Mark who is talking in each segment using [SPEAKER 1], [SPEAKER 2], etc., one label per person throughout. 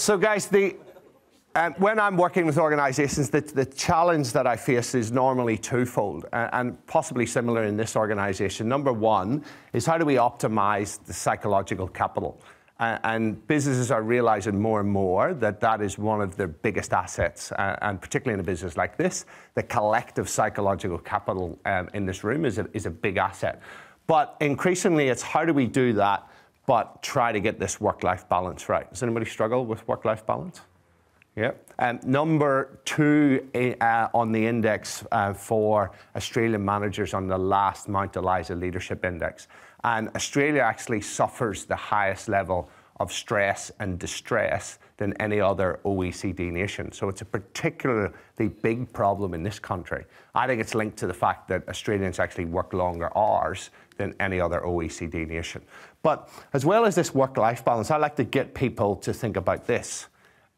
[SPEAKER 1] So guys, when I'm working with organizations, the challenge that I face is normally twofold, and possibly similar in this organization. Number one is, how do we optimize the psychological capital? And businesses are realizing more and more that that is one of their biggest assets, and particularly in a business like this, the collective psychological capital in this room is a big asset. But increasingly, it's how do we do that, but try to get this work-life balance right. Does anybody struggle with work-life balance? Yeah. Number two on the index for Australian managers on the last Mount Eliza Leadership Index. And Australia actually suffers the highest level of stress and distress than any other OECD nation. So it's a particularly big problem in this country. I think it's linked to the fact that Australians actually work longer hours than any other OECD nation. But as well as this work-life balance, I like to get people to think about this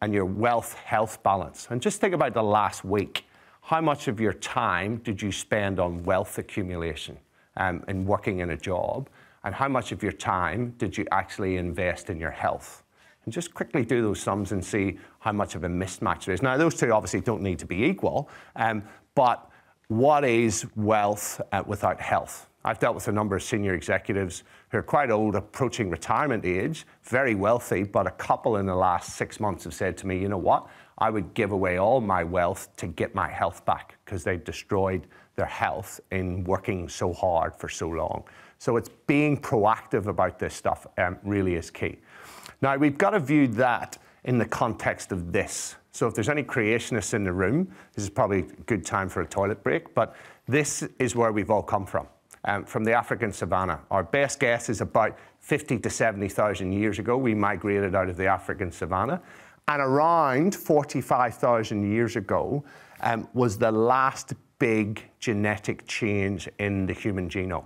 [SPEAKER 1] and your wealth-health balance. And just think about the last week. How much of your time did you spend on wealth accumulation and working in a job? And how much of your time did you actually invest in your health? And just quickly do those sums and see how much of a mismatch there is. Now, those two obviously don't need to be equal, but what is wealth without health? I've dealt with a number of senior executives who are quite old, approaching retirement age, very wealthy, but a couple in the last 6 months have said to me, you know what, I would give away all my wealth to get my health back, because they destroyed their health in working so hard for so long. So it's being proactive about this stuff really is key. Now, we've got to view that in the context of this. So if there's any creationists in the room, this is probably a good time for a toilet break, but this is where we've all come from the African savannah. Our best guess is about 50 to 70,000 years ago, we migrated out of the African savannah. And around 45,000 years ago was the last big genetic change in the human genome.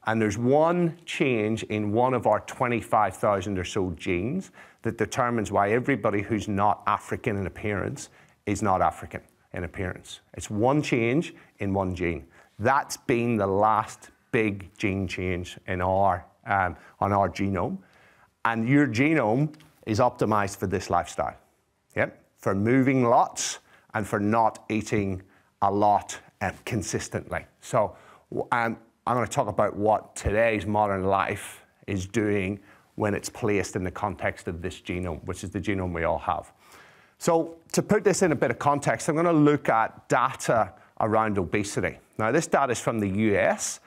[SPEAKER 1] And there's one change in one of our 25,000 or so genes that determines why everybody who's not African in appearance is not African in appearance. It's one change in one gene. That's been the last big gene change in on our genome. And your genome is optimized for this lifestyle, yep, for moving lots and for not eating a lot consistently. So I'm going to talk about what today's modern life is doing when it's placed in the context of this genome, which is the genome we all have. So to put this in a bit of context, I'm going to look at data around obesity. Now, this data is from the US,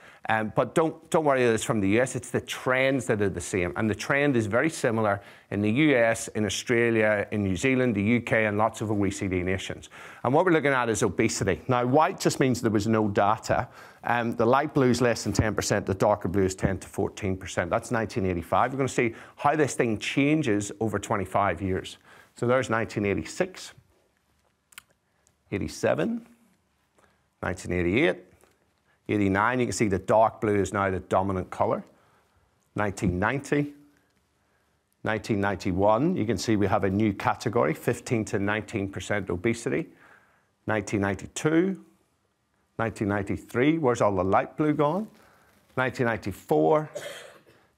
[SPEAKER 1] but don't worry that it's from the US, it's the trends that are the same. And the trend is very similar in the US, in Australia, in New Zealand, the UK, and lots of OECD nations. And what we're looking at is obesity. Now, white just means there was no data. The light blue is less than 10%, the darker blue is 10 to 14%. That's 1985. We're going to see how this thing changes over 25 years. So there's 1986, 87, 1988, 89, you can see the dark blue is now the dominant color. 1990, 1991, you can see we have a new category, 15 to 19% obesity. 1992, 1993, where's all the light blue gone? 1994,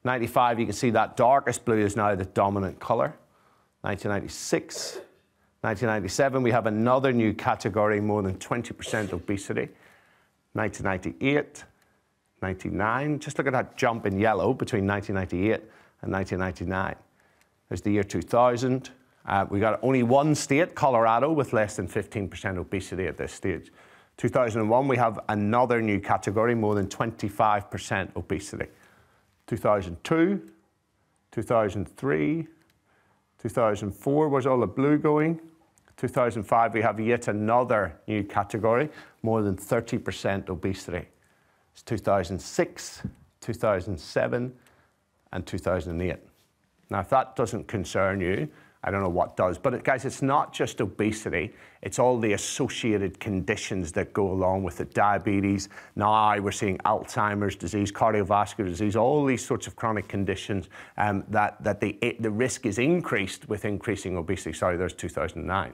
[SPEAKER 1] 95, you can see that darkest blue is now the dominant color. 1996, 1997, we have another new category, more than 20% obesity. 1998, 99, just look at that jump in yellow between 1998 and 1999. There's the year 2000. We got only one state, Colorado, with less than 15% obesity at this stage. 2001, we have another new category, more than 25% obesity. 2002, 2003, 2004, where's all the blue going? 2005, we have yet another new category, more than 30% obesity. It's 2006, 2007, and 2008. Now, if that doesn't concern you, I don't know what does. But guys, it's not just obesity, it's all the associated conditions that go along with it. Diabetes, now we're seeing Alzheimer's disease, cardiovascular disease, all these sorts of chronic conditions that the risk is increased with increasing obesity. Sorry, there's 2009.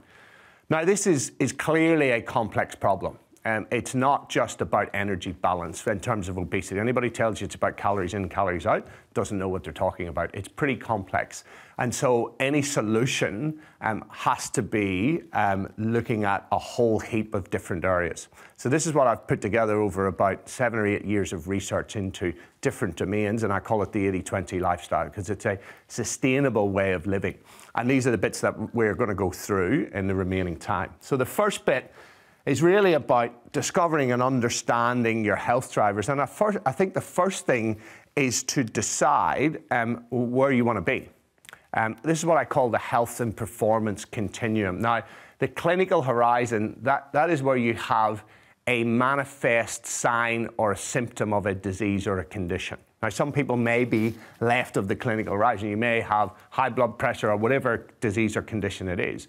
[SPEAKER 1] Now, this is clearly a complex problem. it's not just about energy balance in terms of obesity. Anybody tells you it's about calories in, calories out, doesn't know what they're talking about. It's pretty complex. And so any solution has to be looking at a whole heap of different areas. So this is what I've put together over about 7 or 8 years of research into different domains, and I call it the 80-20 lifestyle because it's a sustainable way of living. And these are the bits that we're going to go through in the remaining time. So the first bit is really about discovering and understanding your health drivers. And I think the first thing is to decide where you want to be. This is what I call the health and performance continuum. Now, the clinical horizon, that is where you have a manifest sign or a symptom of a disease or a condition. Now, some people may be left of the clinical horizon. You may have high blood pressure or whatever disease or condition it is.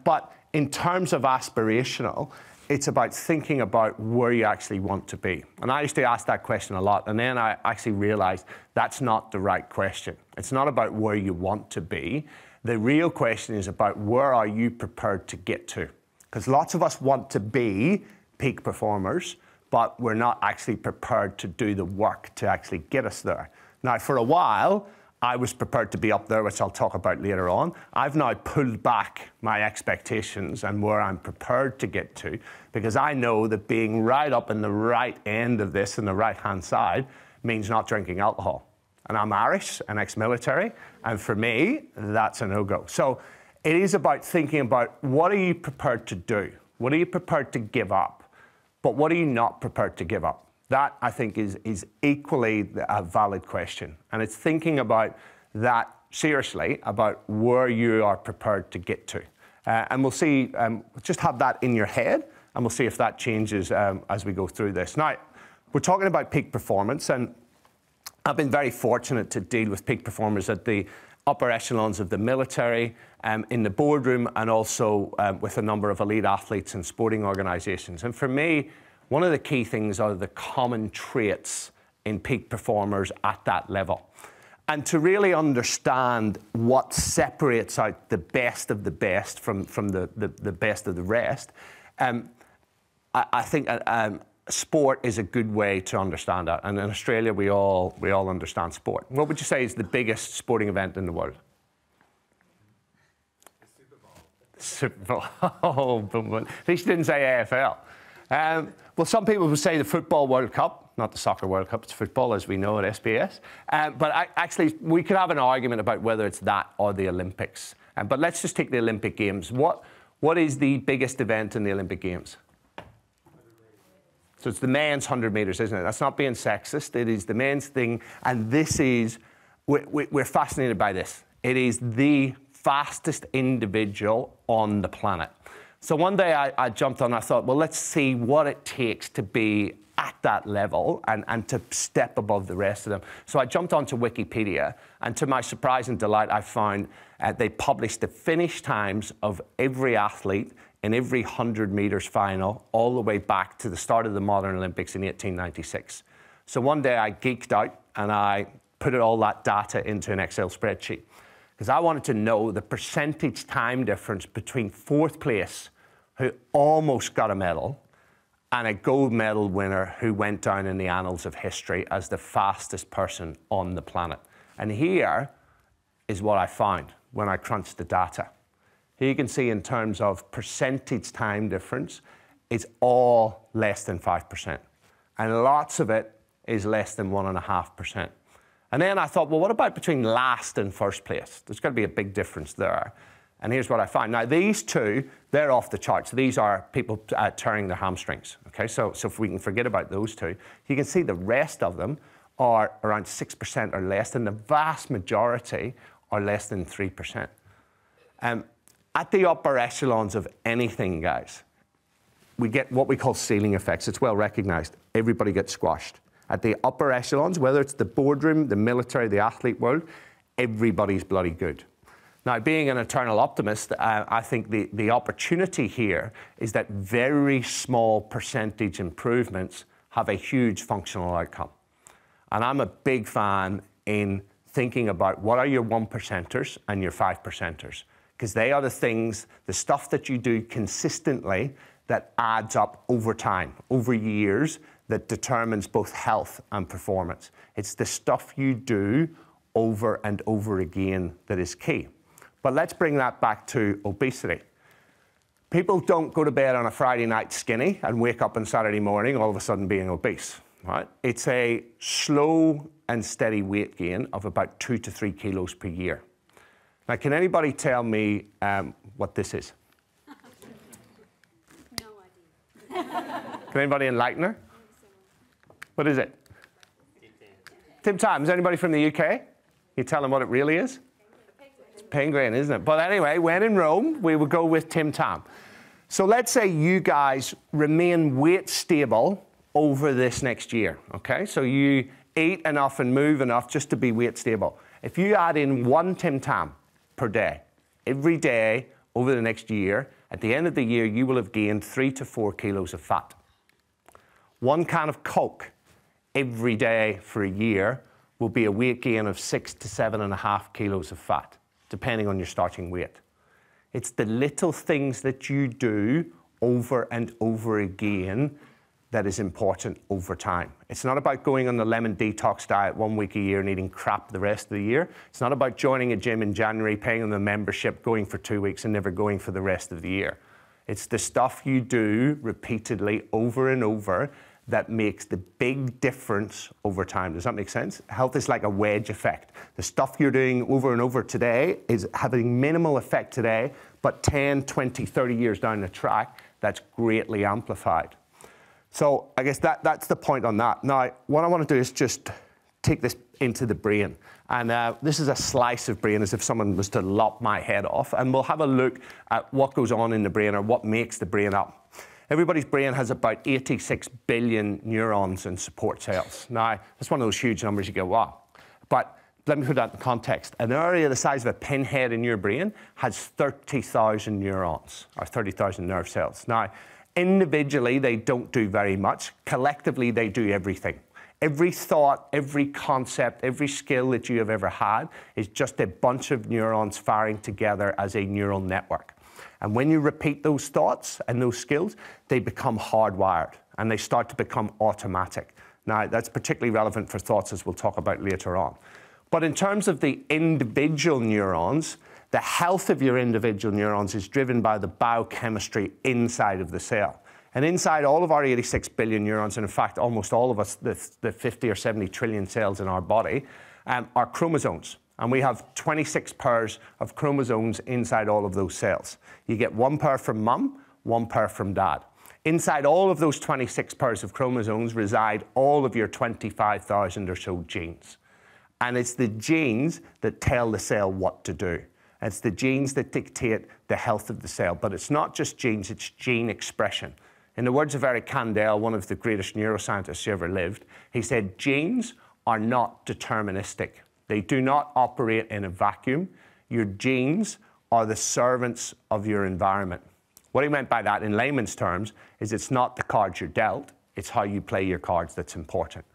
[SPEAKER 1] But in terms of aspirational, it's about thinking about where you actually want to be. And I used to ask that question a lot, and then I actually realized that's not the right question. It's not about where you want to be. The real question is about where are you prepared to get to? Because lots of us want to be peak performers, but we're not actually prepared to do the work to actually get us there. Now, for a while, I was prepared to be up there, which I'll talk about later on. I've now pulled back my expectations and where I'm prepared to get to, because I know that being right up in the right end of this, in the right-hand side, means not drinking alcohol. And I'm Irish and ex-military, and for me, that's a no-go. So it is about thinking about what are you prepared to do? What are you prepared to give up? But what are you not prepared to give up? That, I think, is equally a valid question. And it's thinking about that seriously, about where you are prepared to get to. And we'll see, just have that in your head, and we'll see if that changes as we go through this. Now, we're talking about peak performance, and I've been very fortunate to deal with peak performers at the upper echelons of the military, in the boardroom, and also with a number of elite athletes and sporting organizations. And for me, one of the key things are the common traits in peak performers at that level. And to really understand what separates out the best of the best from the best of the rest, I think sport is a good way to understand that. And in Australia, we all understand sport. What would you say is the biggest sporting event in the world? Super Bowl. Oh, at least you didn't say AFL. Well, some people would say the Football World Cup, not the Soccer World Cup, it's football as we know at SBS. But actually, we could have an argument about whether it's that or the Olympics. But let's just take the Olympic Games. What is the biggest event in the Olympic Games? So it's the men's 100 meters, isn't it? That's not being sexist. It is the men's thing. And this is, we're fascinated by this. It is the fastest individual on the planet. So one day I jumped on, I thought, well, let's see what it takes to be at that level and to step above the rest of them. So I jumped onto Wikipedia, and to my surprise and delight, I found they published the finish times of every athlete in every 100 meters final, all the way back to the start of the modern Olympics in 1896. So one day I geeked out and I put all that data into an Excel spreadsheet, because I wanted to know the percentage time difference between fourth place, who almost got a medal, and a gold medal winner who went down in the annals of history as the fastest person on the planet. And here is what I found when I crunched the data. Here you can see in terms of percentage time difference, it's all less than 5%. And lots of it is less than 1.5%. And then I thought, well, what about between last and first place? There's got to be a big difference there. And here's what I found. Now, these two, they're off the charts. These are people tearing their hamstrings. Okay, so if we can forget about those two, you can see the rest of them are around 6% or less, and the vast majority are less than 3%. At the upper echelons of anything, guys, we get what we call ceiling effects. It's well recognized. Everybody gets squashed. At the upper echelons, whether it's the boardroom, the military, the athlete world, everybody's bloody good. Now, being an eternal optimist, I think the opportunity here is that very small percentage improvements have a huge functional outcome. And I'm a big fan in thinking about what are your 1%ers and your 5%ers, because they are the things, the stuff that you do consistently that adds up over time, over years, that determines both health and performance. It's the stuff you do over and over again that is key. But let's bring that back to obesity. People don't go to bed on a Friday night skinny and wake up on Saturday morning all of a sudden being obese, right? It's a slow and steady weight gain of about 2 to 3 kilos per year. Now, can anybody tell me what this is?
[SPEAKER 2] No idea.
[SPEAKER 1] Can anybody enlighten her? What is it? Tim Tam. Anybody from the UK? You tell them what it really is? It's penguin, isn't it? But anyway, when in Rome, we would go with Tim Tam. So let's say you guys remain weight stable over this next year, okay? So you eat enough and move enough just to be weight stable. If you add in 1 Tim Tam per day, every day over the next year, at the end of the year, you will have gained 3 to 4 kilos of fat. 1 can of Coke every day for a year will be a weight gain of 6 to 7.5 kilos of fat, depending on your starting weight. It's the little things that you do over and over again that is important over time. It's not about going on the lemon detox diet 1 week a year and eating crap the rest of the year. It's not about joining a gym in January, paying them the membership, going for 2 weeks and never going for the rest of the year. It's the stuff you do repeatedly over and over that makes the big difference over time. Does that make sense? Health is like a wedge effect. The stuff you're doing over and over today is having minimal effect today, but 10, 20, 30 years down the track, that's greatly amplified. So I guess that's the point on that. Now, what I want to do is just take this into the brain. And this is a slice of brain, as if someone was to lop my head off. And we'll have a look at what goes on in the brain or what makes the brain up. Everybody's brain has about 86 billion neurons and support cells. Now, that's one of those huge numbers you go, wow. But let me put that in context. An area the size of a pinhead in your brain has 30,000 neurons, or 30,000 nerve cells. Now, individually, they don't do very much. Collectively, they do everything. Every thought, every concept, every skill that you have ever had is just a bunch of neurons firing together as a neural network. And when you repeat those thoughts and those skills, they become hardwired and they start to become automatic. Now, that's particularly relevant for thoughts, as we'll talk about later on. But in terms of the individual neurons, the health of your individual neurons is driven by the biochemistry inside of the cell. And inside all of our 86 billion neurons, and in fact, almost all of us, the 50 or 70 trillion cells in our body, are chromosomes. And we have 26 pairs of chromosomes inside all of those cells. You get 1 pair from mum, 1 pair from dad. Inside all of those 26 pairs of chromosomes reside all of your 25,000 or so genes. And it's the genes that tell the cell what to do. It's the genes that dictate the health of the cell. But it's not just genes, it's gene expression. In the words of Eric Kandel, one of the greatest neuroscientists who ever lived, he said, genes are not deterministic. They do not operate in a vacuum. Your genes are the servants of your environment. What he meant by that in layman's terms is it's not the cards you're dealt, it's how you play your cards that's important.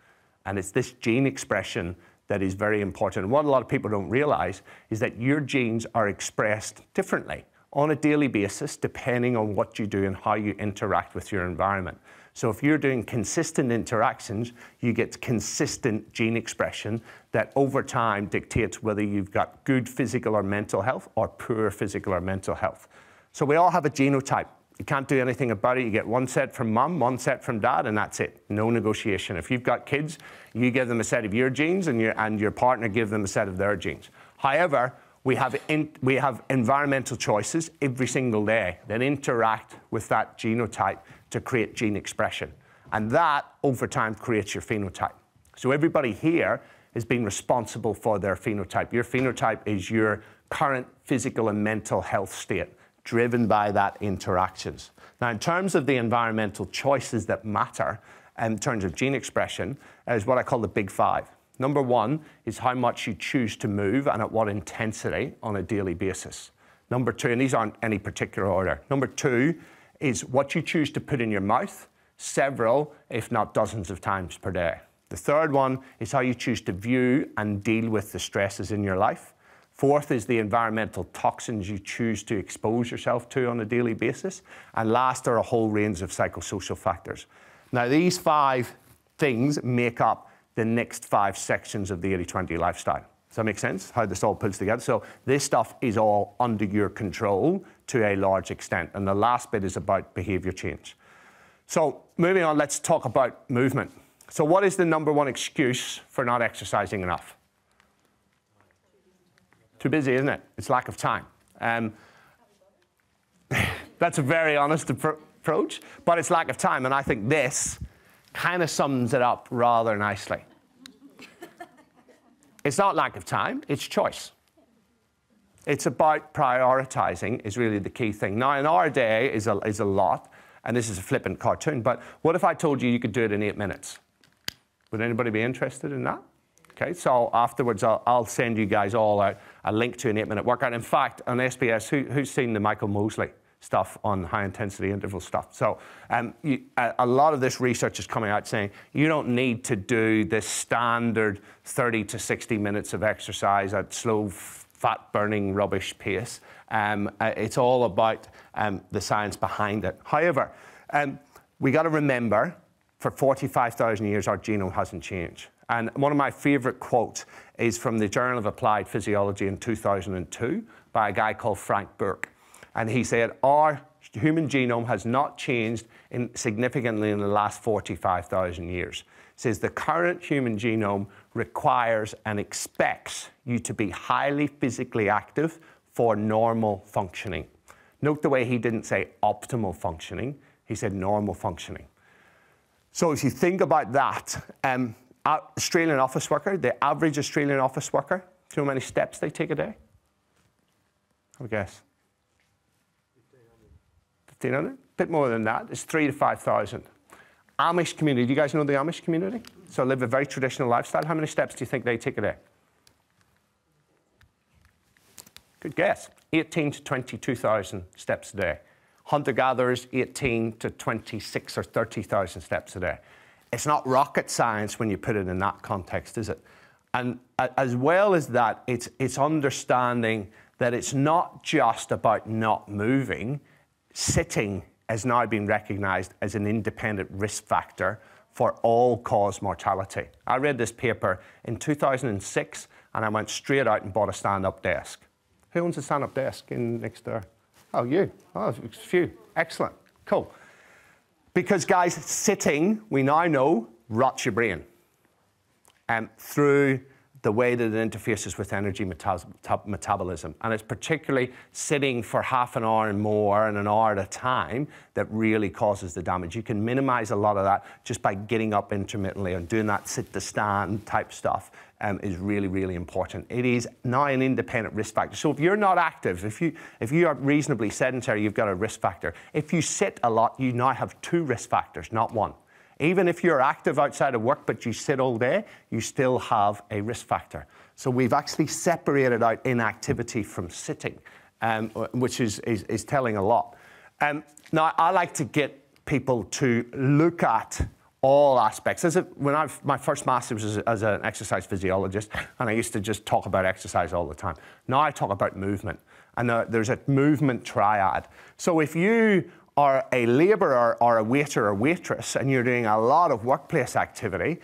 [SPEAKER 1] And it's this gene expression that is very important. And what a lot of people don't realize is that your genes are expressed differently on a daily basis, depending on what you do and how you interact with your environment. So if you're doing consistent interactions, you get consistent gene expression that over time dictates whether you've got good physical or mental health or poor physical or mental health. So we all have a genotype. You can't do anything about it. You get 1 set from mum, 1 set from dad, and that's it. No negotiation. If you've got kids, you give them a set of your genes and your partner give them a set of their genes. However, we have environmental choices every single day that interact with that genotype to create gene expression. And that, over time, creates your phenotype. So everybody here is being responsible for their phenotype. Your phenotype is your current physical and mental health state, driven by that interactions. Now, in terms of the environmental choices that matter, in terms of gene expression, is what I call the big 5. Number 1 is how much you choose to move and at what intensity on a daily basis. Number 2, and these aren't any particular order. Number 2 is what you choose to put in your mouth several, if not dozens of times per day. The third one is how you choose to view and deal with the stresses in your life. Fourth is the environmental toxins you choose to expose yourself to on a daily basis. And last are a whole range of psychosocial factors. Now, these 5 things make up the next 5 sections of the 80-20 lifestyle. Does that make sense, how this all pulls together? So this stuff is all under your control to a large extent. And the last bit is about behavior change. So moving on, let's talk about movement. So what is the #1 excuse for not exercising enough? Too busy, isn't it? It's lack of time. That's a very honest approach, but it's lack of time. And I think this kind of sums it up rather nicely. It's not lack of time, it's choice. It's about prioritizing is really the key thing. Now, in our day is a lot, and this is a flippant cartoon, but what if I told you you could do it in 8 minutes? Would anybody be interested in that? Okay, so afterwards I'll send you guys all out a link to an 8-minute workout. In fact, on SBS, who's seen the Michael Mosley stuff on high-intensity interval stuff? So a lot of this research is coming out saying you don't need to do this standard 30 to 60 minutes of exercise at slow, fat-burning rubbish pace. It's all about the science behind it. However, we got to remember, for 45,000 years, our genome hasn't changed. And one of my favorite quotes is from the Journal of Applied Physiology in 2002 by a guy called Frank Burke. And he said, our human genome has not changed significantly in the last 45,000 years. He says the current human genome requires and expects you to be highly physically active for normal functioning. Note the way he didn't say optimal functioning, he said normal functioning. So if you think about that, Australian office worker, the average Australian office worker, do you know how many steps they take a day? Have a guess. 1,500? A bit more than that. It's 3,000 to 5,000. Amish community. Do you guys know the Amish community? So live a very traditional lifestyle. How many steps do you think they take a day? Good guess. 18 to 22,000 steps a day. Hunter-gatherers, 18 to 26 or 30,000 steps a day. It's not rocket science when you put it in that context, is it? And as well as that, it's understanding that it's not just about not moving. Sitting has now been recognized as an independent risk factor for all-cause mortality. I read this paper in 2006, and I went straight out and bought a stand-up desk. Who owns a stand-up desk in next door? Oh, you. Oh, a few. Excellent. Cool. Because, guys, sitting, we now know, rots your brain through the way that it interfaces with energy metabolism. And it's particularly sitting for half an hour and more and an hour at a time that really causes the damage. You can minimize a lot of that just by getting up intermittently and doing that sit-to-stand type stuff is really, really important. It is now an independent risk factor. So if you're not active, if you are reasonably sedentary, you've got a risk factor. If you sit a lot, you now have 2 risk factors, not 1. Even if you're active outside of work, but you sit all day, you still have a risk factor. So we've actually separated out inactivity from sitting, which is telling a lot. Now, I like to get people to look at all aspects. My first master's was as an exercise physiologist, and I used to just talk about exercise all the time. Now I talk about movement, and there's a movement triad. So if you are a labourer or a waiter or waitress and you're doing a lot of workplace activity,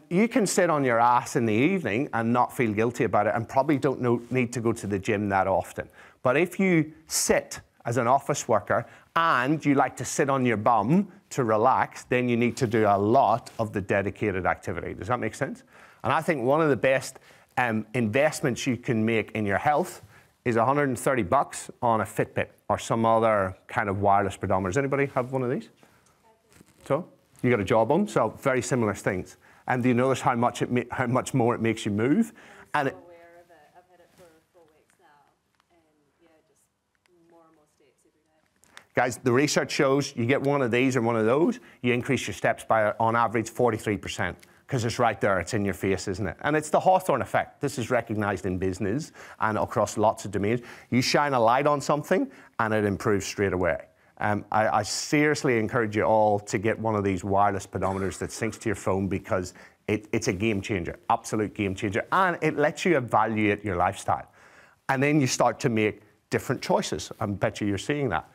[SPEAKER 1] you can sit on your ass in the evening and not feel guilty about it and probably don't need to go to the gym that often. But if you sit as an office worker and you like to sit on your bum to relax, then you need to do a lot of the dedicated activity. Does that make sense? And I think one of the best investments you can make in your health is $130 on a Fitbit or some other kind of wireless pedometer. Does anybody have one of these? So you got a Jawbone, so very similar things. And do you notice how much more it makes you move? And
[SPEAKER 2] I'm aware of it. I've had it for 4 weeks now, and yeah, just more and more steps every day.
[SPEAKER 1] Guys, the research shows you get one of these or one of those, you increase your steps by, on average, 43%. Because it's right there, it's in your face, isn't it? And it's the Hawthorne effect. This is recognized in business and across lots of domains. You shine a light on something and it improves straight away. I seriously encourage you all to get one of these wireless pedometers that syncs to your phone because it's a game changer, absolute game changer. And it lets you evaluate your lifestyle. And then you start to make different choices. I bet you're seeing that.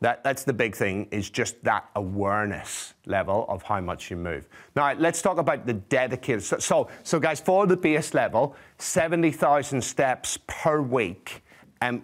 [SPEAKER 1] That's the big thing, is just that awareness level of how much you move. Now, let's talk about the dedicated. So guys, for the base level, 70,000 steps per week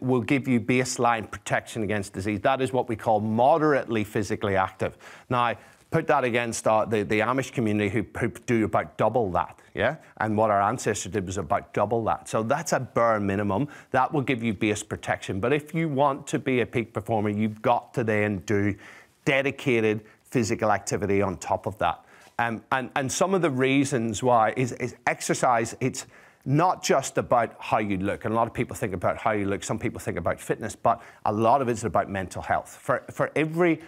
[SPEAKER 1] will give you baseline protection against disease. That is what we call moderately physically active. Now, put that against the Amish community who do about double that, yeah? And what our ancestors did was about double that. So that's a bare minimum. That will give you base protection. But if you want to be a peak performer, you've got to then do dedicated physical activity on top of that. And some of the reasons why is exercise. It's not just about how you look. And a lot of people think about how you look. Some people think about fitness, but a lot of it's about mental health. For every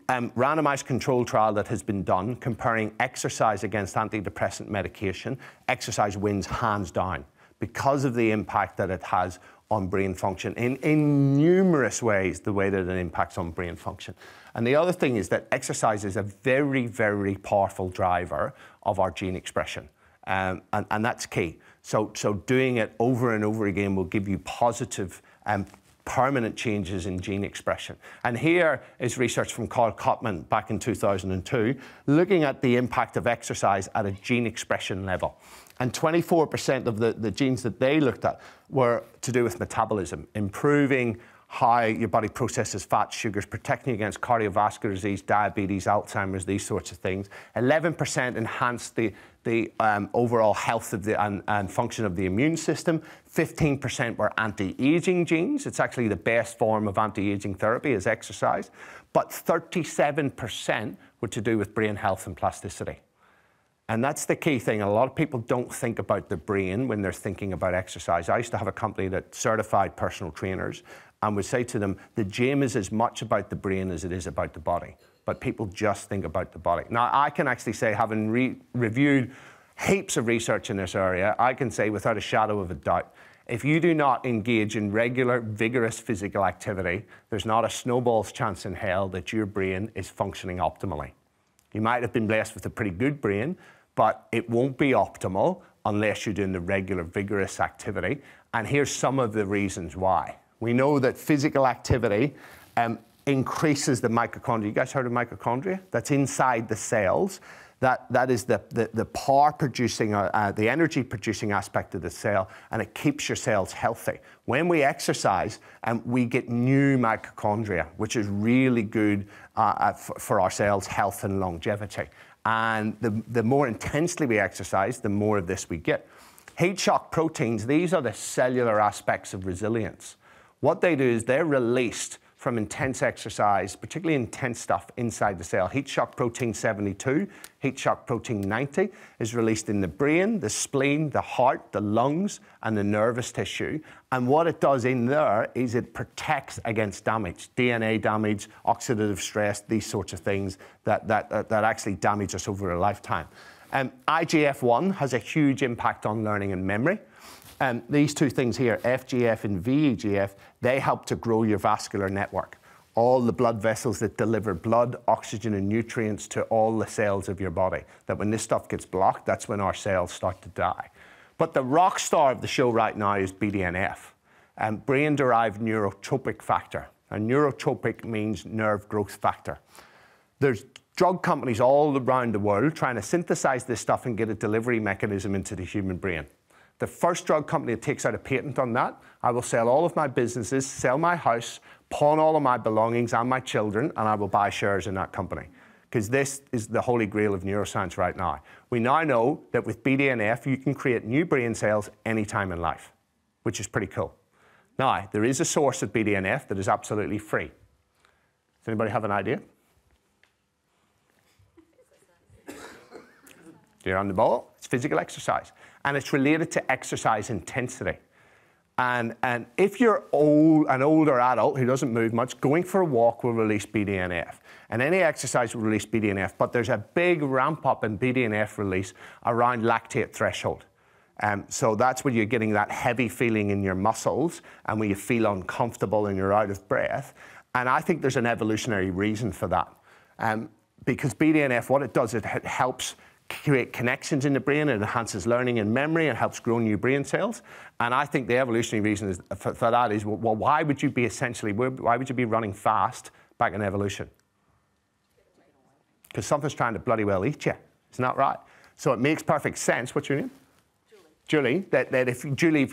[SPEAKER 1] randomized control trial that has been done comparing exercise against antidepressant medication, exercise wins hands down because of the impact that it has on brain function in numerous ways, the way that it impacts on brain function. And the other thing is that exercise is a very, very powerful driver of our gene expression. And that's key. So doing it over and over again will give you positive permanent changes in gene expression. And here is research from Carl Kottman back in 2002, looking at the impact of exercise at a gene expression level. And 24% of the genes that they looked at were to do with metabolism, improving how your body processes fat, sugars, protecting against cardiovascular disease, diabetes, Alzheimer's, these sorts of things. 11% enhanced the overall health of and function of the immune system. 15% were anti-aging genes. It's actually the best form of anti-aging therapy is exercise. But 37% were to do with brain health and plasticity. And that's the key thing. A lot of people don't think about the brain when they're thinking about exercise. I used to have a company that certified personal trainers and would say to them, the gym is as much about the brain as it is about the body. But people just think about the body. Now, I can actually say, having reviewed heaps of research in this area, I can say without a shadow of a doubt, if you do not engage in regular, vigorous physical activity, there's not a snowball's chance in hell that your brain is functioning optimally. You might have been blessed with a pretty good brain, but it won't be optimal unless you're doing the regular, vigorous activity. And here's some of the reasons why. We know that physical activity increases the mitochondria. You guys heard of mitochondria? That's inside the cells. That is the power producing, the energy producing aspect of the cell, and it keeps your cells healthy. When we exercise, we get new mitochondria, which is really good for our cells' health and longevity. And the more intensely we exercise, the more of this we get. Heat shock proteins, these are the cellular aspects of resilience. What they do is they're released from intense exercise, particularly intense stuff inside the cell. Heat shock protein 72, heat shock protein 90 is released in the brain, the spleen, the heart, the lungs, and the nervous tissue. And what it does in there is it protects against damage, DNA damage, oxidative stress, these sorts of things that actually damage us over a lifetime. IGF-1 has a huge impact on learning and memory. These two things here, FGF and VEGF, they help to grow your vascular network. All the blood vessels that deliver blood, oxygen, and nutrients to all the cells of your body. That when this stuff gets blocked, that's when our cells start to die. But the rock star of the show right now is BDNF, brain-derived neurotropic factor. And neurotropic means nerve growth factor. There's drug companies all around the world trying to synthesize this stuff and get a delivery mechanism into the human brain. The first drug company that takes out a patent on that, I will sell all of my businesses, sell my house, pawn all of my belongings and my children, and I will buy shares in that company. Because this is the holy grail of neuroscience right now. We now know that with BDNF, you can create new brain cells anytime in life, which is pretty cool. Now, there is a source of BDNF that is absolutely free. Does anybody have an idea? You're on the ball. It's physical exercise. And it's related to exercise intensity. And if you're an older adult who doesn't move much, going for a walk will release BDNF. And any exercise will release BDNF, but there's a big ramp up in BDNF release around lactate threshold. So that's when you're getting that heavy feeling in your muscles and when you feel uncomfortable and you're out of breath. And I think there's an evolutionary reason for that. Because BDNF, what it does, it helps create connections in the brain, it enhances learning and memory, and helps grow new brain cells. And I think the evolutionary reason for that is, well, why would you be running fast back in evolution? Because something's trying to bloody well eat you. Isn't that right? So it makes perfect sense. What's your name? Julie, that if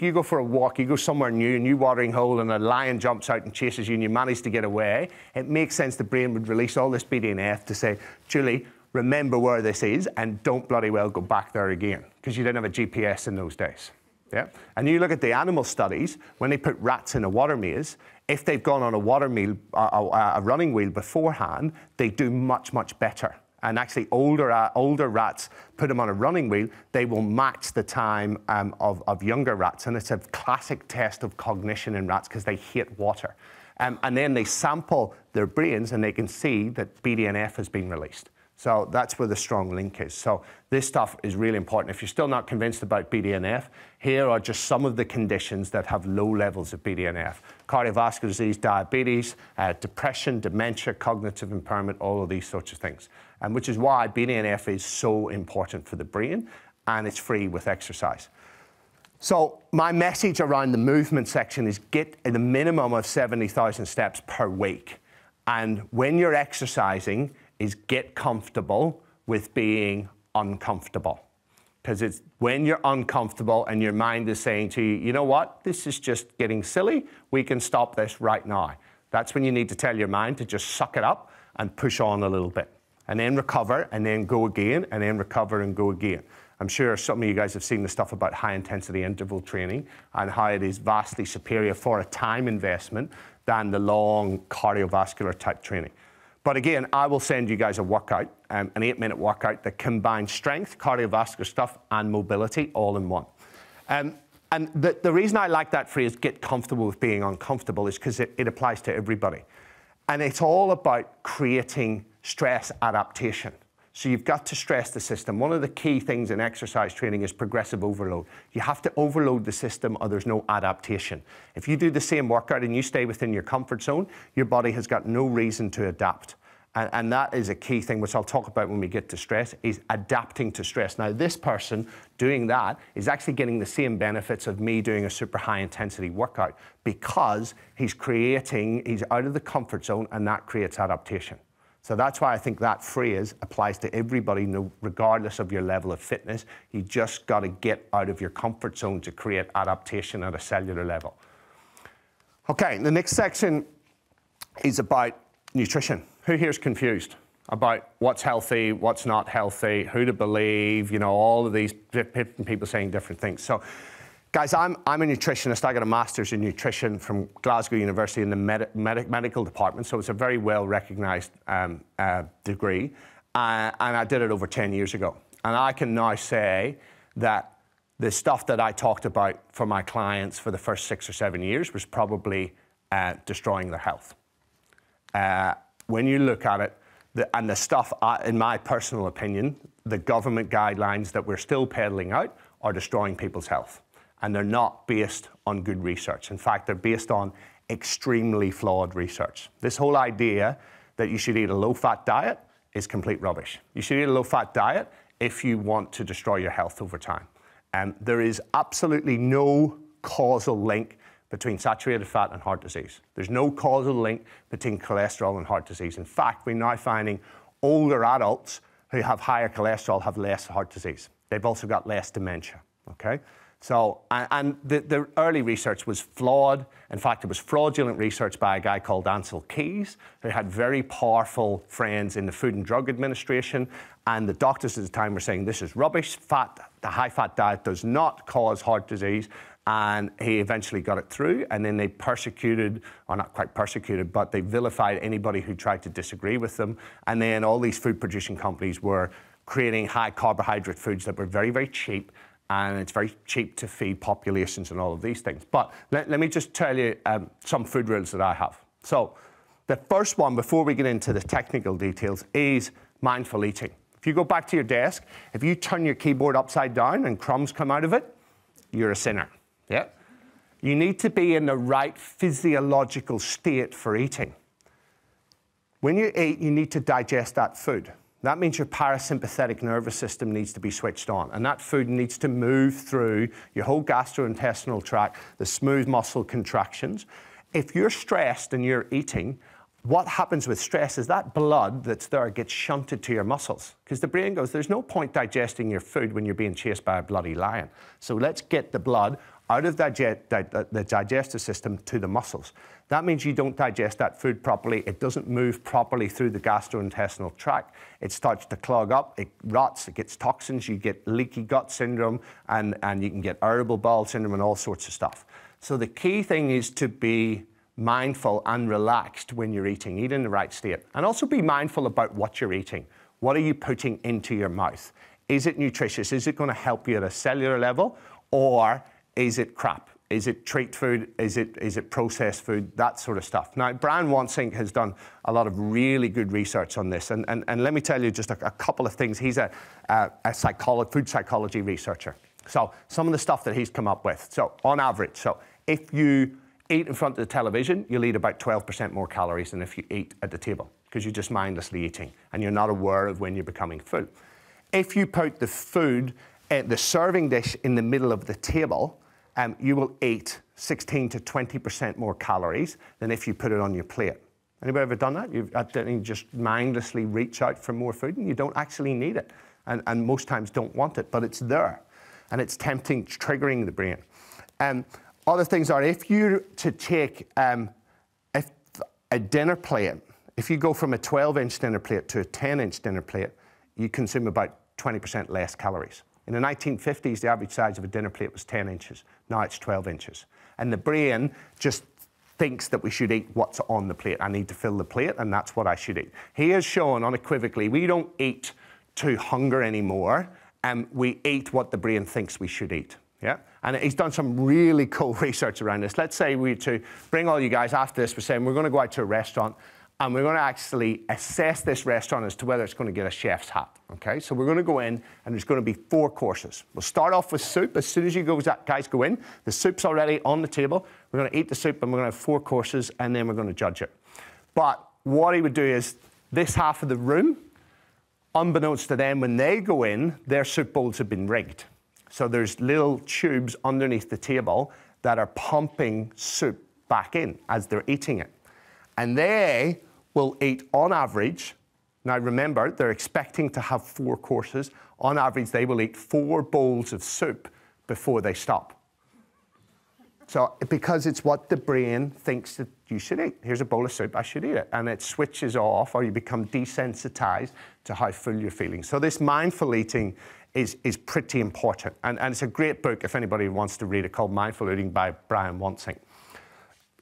[SPEAKER 1] you go for a walk, you go somewhere new, a new watering hole, and a lion jumps out and chases you, and you manage to get away, it makes sense the brain would release all this BDNF to say, Julie, remember where this is, and don't bloody well go back there again, because you didn't have a GPS in those days. Yeah? And you look at the animal studies, when they put rats in a water maze, if they've gone on a running wheel beforehand, they do much, much better. And actually, older rats, put them on a running wheel, they will match the time of younger rats. And it's a classic test of cognition in rats because they hate water. And then they sample their brains and they can see that BDNF has been released. So that's where the strong link is. So this stuff is really important. If you're still not convinced about BDNF, here are just some of the conditions that have low levels of BDNF. Cardiovascular disease, diabetes, depression, dementia, cognitive impairment, all of these sorts of things. And which is why BDNF is so important for the brain, and it's free with exercise. So my message around the movement section is get a minimum of 70,000 steps per week. And when you're exercising, is get comfortable with being uncomfortable. Because it's when you're uncomfortable and your mind is saying to you, you know what, this is just getting silly, we can stop this right now. That's when you need to tell your mind to just suck it up and push on a little bit. And then recover, and then go again, and then recover and go again. I'm sure some of you guys have seen the stuff about high-intensity interval training and how it is vastly superior for a time investment than the long cardiovascular type training. But again, I will send you guys a workout, an 8-minute workout that combines strength, cardiovascular stuff, and mobility all in one. And the reason I like that phrase, get comfortable with being uncomfortable, is because it applies to everybody. And it's all about creating stress adaptation. So you've got to stress the system. One of the key things in exercise training is progressive overload. You have to overload the system or there's no adaptation. If you do the same workout and you stay within your comfort zone, your body has got no reason to adapt. And that is a key thing, which I'll talk about when we get to stress, is adapting to stress. Now, this person doing that is actually getting the same benefits of me doing a super high intensity workout because he's out of the comfort zone, and that creates adaptation. So that's why I think that phrase applies to everybody, regardless of your level of fitness. You just got to get out of your comfort zone to create adaptation at a cellular level. Okay, the next section is about nutrition. Who here is confused about what's healthy, what's not healthy, who to believe, you know, all of these different people saying different things. So, guys, I'm a nutritionist. I got a master's in nutrition from Glasgow University in the medical department, so it's a very well-recognized degree, and I did it over 10 years ago. And I can now say that the stuff that I talked about for my clients for the first 6 or 7 years was probably destroying their health. When you look at it, the stuff, in my personal opinion, the government guidelines that we're still peddling out are destroying people's health. And they're not based on good research. In fact, they're based on extremely flawed research. This whole idea that you should eat a low-fat diet is complete rubbish. You should eat a low-fat diet if you want to destroy your health over time. There is absolutely no causal link between saturated fat and heart disease. There's no causal link between cholesterol and heart disease. In fact, we're now finding older adults who have higher cholesterol have less heart disease. They've also got less dementia, okay? So, and the early research was flawed. In fact, it was fraudulent research by a guy called Ancel Keys, who had very powerful friends in the Food and Drug Administration. And the doctors at the time were saying, this is rubbish. The high-fat diet does not cause heart disease. And he eventually got it through. And then they persecuted, or not quite persecuted, but they vilified anybody who tried to disagree with them. And then all these food-producing companies were creating high-carbohydrate foods that were very, very cheap. And it's very cheap to feed populations and all of these things. But let me just tell you some food rules that I have. So the first one, before we get into the technical details, is mindful eating. If you go back to your desk, if you turn your keyboard upside down and crumbs come out of it, you're a sinner. Yeah? You need to be in the right physiological state for eating. When you eat, you need to digest that food. That means your parasympathetic nervous system needs to be switched on, and that food needs to move through your whole gastrointestinal tract, the smooth muscle contractions. If you're stressed and you're eating, what happens with stress is that blood that's there gets shunted to your muscles, because the brain goes, there's no point digesting your food when you're being chased by a bloody lion. So let's get the blood out of the digestive system to the muscles. That means you don't digest that food properly. It doesn't move properly through the gastrointestinal tract. It starts to clog up, it rots, it gets toxins, you get leaky gut syndrome, and you can get irritable bowel syndrome and all sorts of stuff. So the key thing is to be mindful and relaxed when you're eating. Eat in the right state. And also be mindful about what you're eating. What are you putting into your mouth? Is it nutritious? Is it going to help you at a cellular level? Or is it crap? Is it treat food? Is it processed food? That sort of stuff. Now, Brian Wansink has done a lot of really good research on this. And let me tell you just a couple of things. He's a food psychology researcher. So some of the stuff that he's come up with. So on average, so if you eat in front of the television, you'll eat about 12% more calories than if you eat at the table, because you're just mindlessly eating and you're not aware of when you're becoming full. If you put the food, the serving dish in the middle of the table, you will eat 16 to 20% more calories than if you put it on your plate. Anybody ever done that? You just mindlessly reach out for more food and you don't actually need it, and most times don't want it, but it's there. And it's tempting, triggering the brain. Other things are, if you to take a dinner plate, if you go from a 12-inch dinner plate to a 10-inch dinner plate, you consume about 20% less calories. In the 1950s, the average size of a dinner plate was 10 inches. Now it's 12 inches. And the brain just thinks that we should eat what's on the plate. I need to fill the plate, and that's what I should eat. He has shown unequivocally we don't eat to hunger anymore, and we eat what the brain thinks we should eat. Yeah? And he's done some really cool research around this. Let's say we to bring all you guys after this, we're saying we're going to go out to a restaurant and we're going to actually assess this restaurant as to whether it's going to get a chef's hat. Okay, so we're going to go in and there's going to be 4 courses. We'll start off with soup. As soon as you guys go in, the soup's already on the table. We're going to eat the soup and we're going to have 4 courses, and then we're going to judge it. But what he would do is this half of the room, unbeknownst to them, when they go in, their soup bowls have been rigged. So there's little tubes underneath the table that are pumping soup back in as they're eating it. And they will eat on average, now remember, they're expecting to have 4 courses. On average, they will eat 4 bowls of soup before they stop. So, because it's what the brain thinks that you should eat. Here's a bowl of soup, I should eat it. And it switches off, or you become desensitized to how full you're feeling. So this mindful eating is pretty important. And it's a great book if anybody wants to read it, called Mindful Eating by Brian Wansink.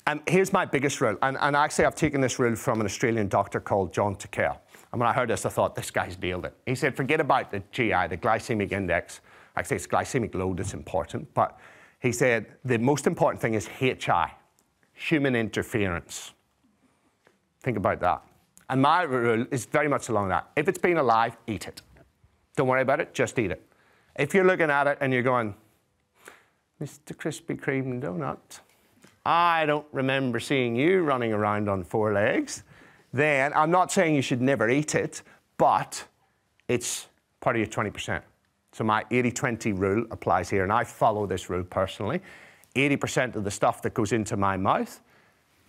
[SPEAKER 1] And here's my biggest rule. And actually, I've taken this rule from an Australian doctor called John Tucker. And when I heard this, I thought, this guy's nailed it. He said, forget about the GI, the glycemic index. Actually, it's glycemic load that's important. But he said, the most important thing is HI, human interference. Think about that. And my rule is very much along that. If it's been alive, eat it. Don't worry about it, just eat it. If you're looking at it and you're going, Mr. Krispy Kreme donut, I don't remember seeing you running around on 4 legs, then I'm not saying you should never eat it, but it's part of your 20%. So my 80-20 rule applies here, and I follow this rule personally. 80% of the stuff that goes into my mouth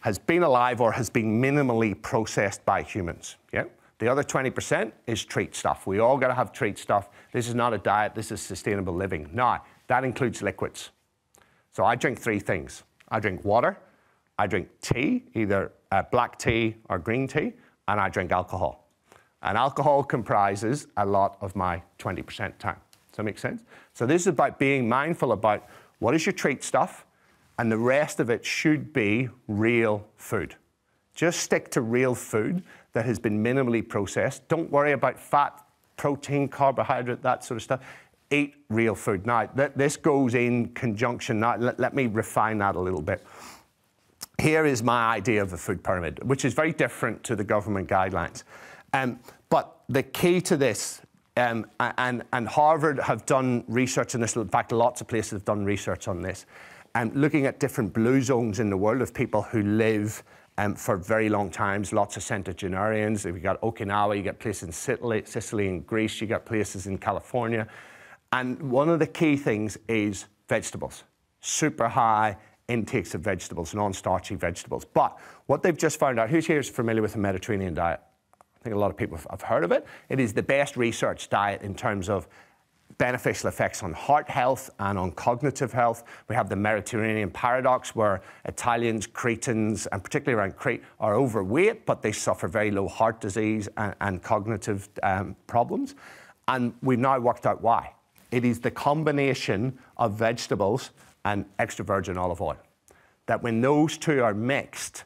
[SPEAKER 1] has been alive or has been minimally processed by humans. Yeah? The other 20% is treat stuff. We all got to have treat stuff. This is not a diet. This is sustainable living. Now, that includes liquids. So I drink 3 things. I drink water, I drink tea, either black tea or green tea, and I drink alcohol. And alcohol comprises a lot of my 20% time. Does that make sense? So this is about being mindful about what is your treat stuff, and the rest of it should be real food. Just stick to real food that has been minimally processed. Don't worry about fat, protein, carbohydrate, that sort of stuff. Eat real food. Now, this goes in conjunction. Now, let me refine that a little bit. Here is my idea of a food pyramid, which is very different to the government guidelines. But the key to this, and Harvard have done research on this. In fact, lots of places have done research on this, looking at different blue zones in the world of people who live for very long times, lots of centenarians. You've got Okinawa, you get places in Sicily and Greece, you got places in California. And one of the key things is vegetables. Super high intakes of vegetables, non-starchy vegetables. But what they've just found out, who's here is familiar with the Mediterranean diet? I think a lot of people have heard of it. It is the best researched diet in terms of beneficial effects on heart health and on cognitive health. We have the Mediterranean paradox, where Italians, Cretans, and particularly around Crete, are overweight, but they suffer very low heart disease and cognitive problems. And we've now worked out why. It is the combination of vegetables and extra virgin olive oil. That when those two are mixed,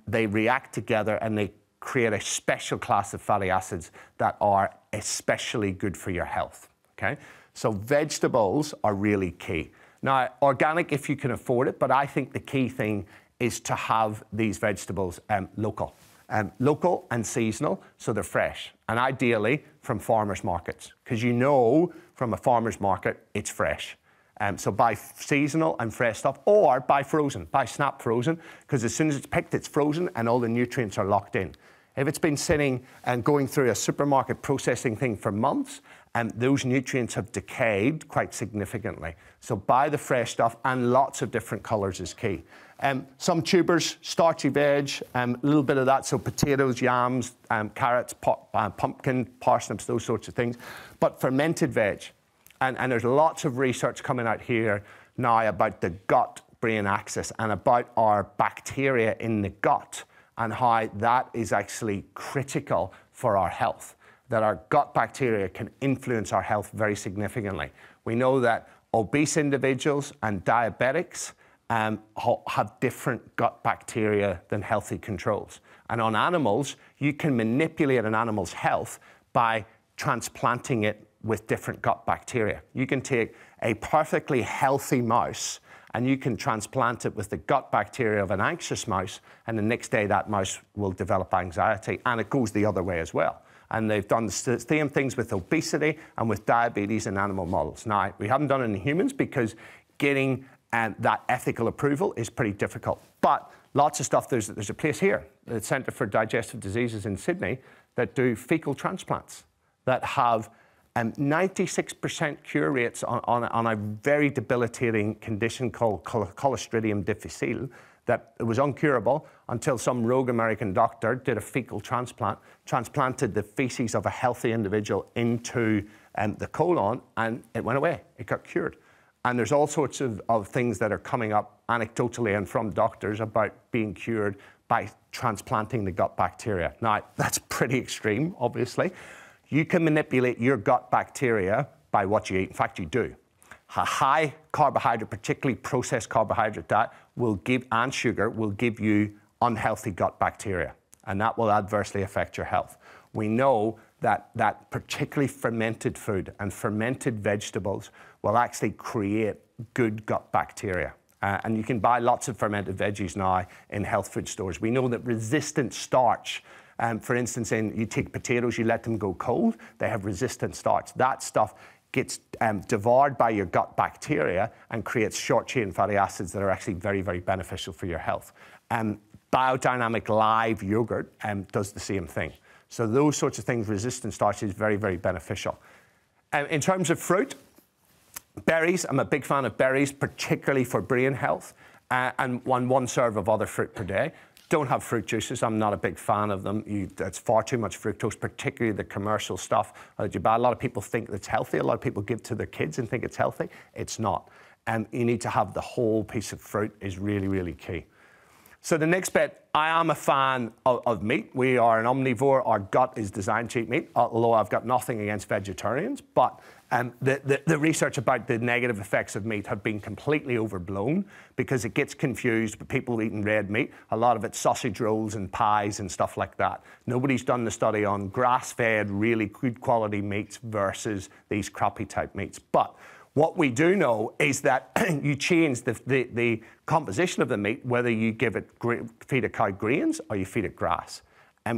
[SPEAKER 1] they react together and they create a special class of fatty acids that are especially good for your health. Okay? So vegetables are really key. Now, organic if you can afford it, but I think the key thing is to have these vegetables local. Local and seasonal, so they're fresh. And ideally from farmers markets, because you know from a farmer's market, it's fresh. So buy seasonal and fresh stuff, or buy frozen, buy snap frozen, because as soon as it's picked, it's frozen and all the nutrients are locked in. If it's been sitting and going through a supermarket processing thing for months, those nutrients have decayed quite significantly. So buy the fresh stuff, and lots of different colours is key. Some tubers, starchy veg, a little bit of that, so potatoes, yams, carrots, pumpkin, parsnips, those sorts of things. But fermented veg, and there's lots of research coming out here now about the gut-brain axis and about our bacteria in the gut and how that is actually critical for our health, that our gut bacteria can influence our health very significantly. We know that obese individuals and diabetics have different gut bacteria than healthy controls. And on animals, you can manipulate an animal's health by transplanting it with different gut bacteria. You can take a perfectly healthy mouse and you can transplant it with the gut bacteria of an anxious mouse, and the next day that mouse will develop anxiety, and it goes the other way as well. And they've done the same things with obesity and with diabetes in animal models. Now, we haven't done it in humans because getting that ethical approval is pretty difficult. But lots of stuff, there's a place here, the Centre for Digestive Diseases in Sydney, that do fecal transplants that have 96% cure rates on a very debilitating condition called Clostridium difficile, that it was uncurable until some rogue American doctor did a fecal transplant, transplanted the feces of a healthy individual into the colon, and it went away. It got cured. And there's all sorts of things that are coming up anecdotally and from doctors about being cured by transplanting the gut bacteria. Now, that's pretty extreme, obviously. You can manipulate your gut bacteria by what you eat. In fact, you do. A high carbohydrate, particularly processed carbohydrate diet, and sugar will give you unhealthy gut bacteria, and that will adversely affect your health. We know that particularly fermented food and fermented vegetables will actually create good gut bacteria. And you can buy lots of fermented veggies now in health food stores. We know that resistant starch, for instance, you take potatoes, you let them go cold, they have resistant starch. That stuff gets devoured by your gut bacteria and creates short-chain fatty acids that are actually very, very beneficial for your health. Biodynamic live yogurt does the same thing. So those sorts of things, resistant starch is very, very beneficial. In terms of fruit, berries, I'm a big fan of berries, particularly for brain health, and one serve of other fruit per day. Don't have fruit juices. I'm not a big fan of them. It's far too much fructose, particularly the commercial stuff that you buy. A lot of people think it's healthy. A lot of people give to their kids and think it's healthy. It's not. You need to have the whole piece of fruit is really, really key. So the next bit, I am a fan of meat. We are an omnivore. Our gut is designed to eat meat, although I've got nothing against vegetarians. But the research about the negative effects of meat have been completely overblown because it gets confused with people eating red meat. A lot of it's sausage rolls and pies and stuff like that. Nobody's done the study on grass-fed, really good quality meats versus these crappy type meats. But what we do know is that you change the composition of the meat, whether you feed a cow grains or you feed it grass.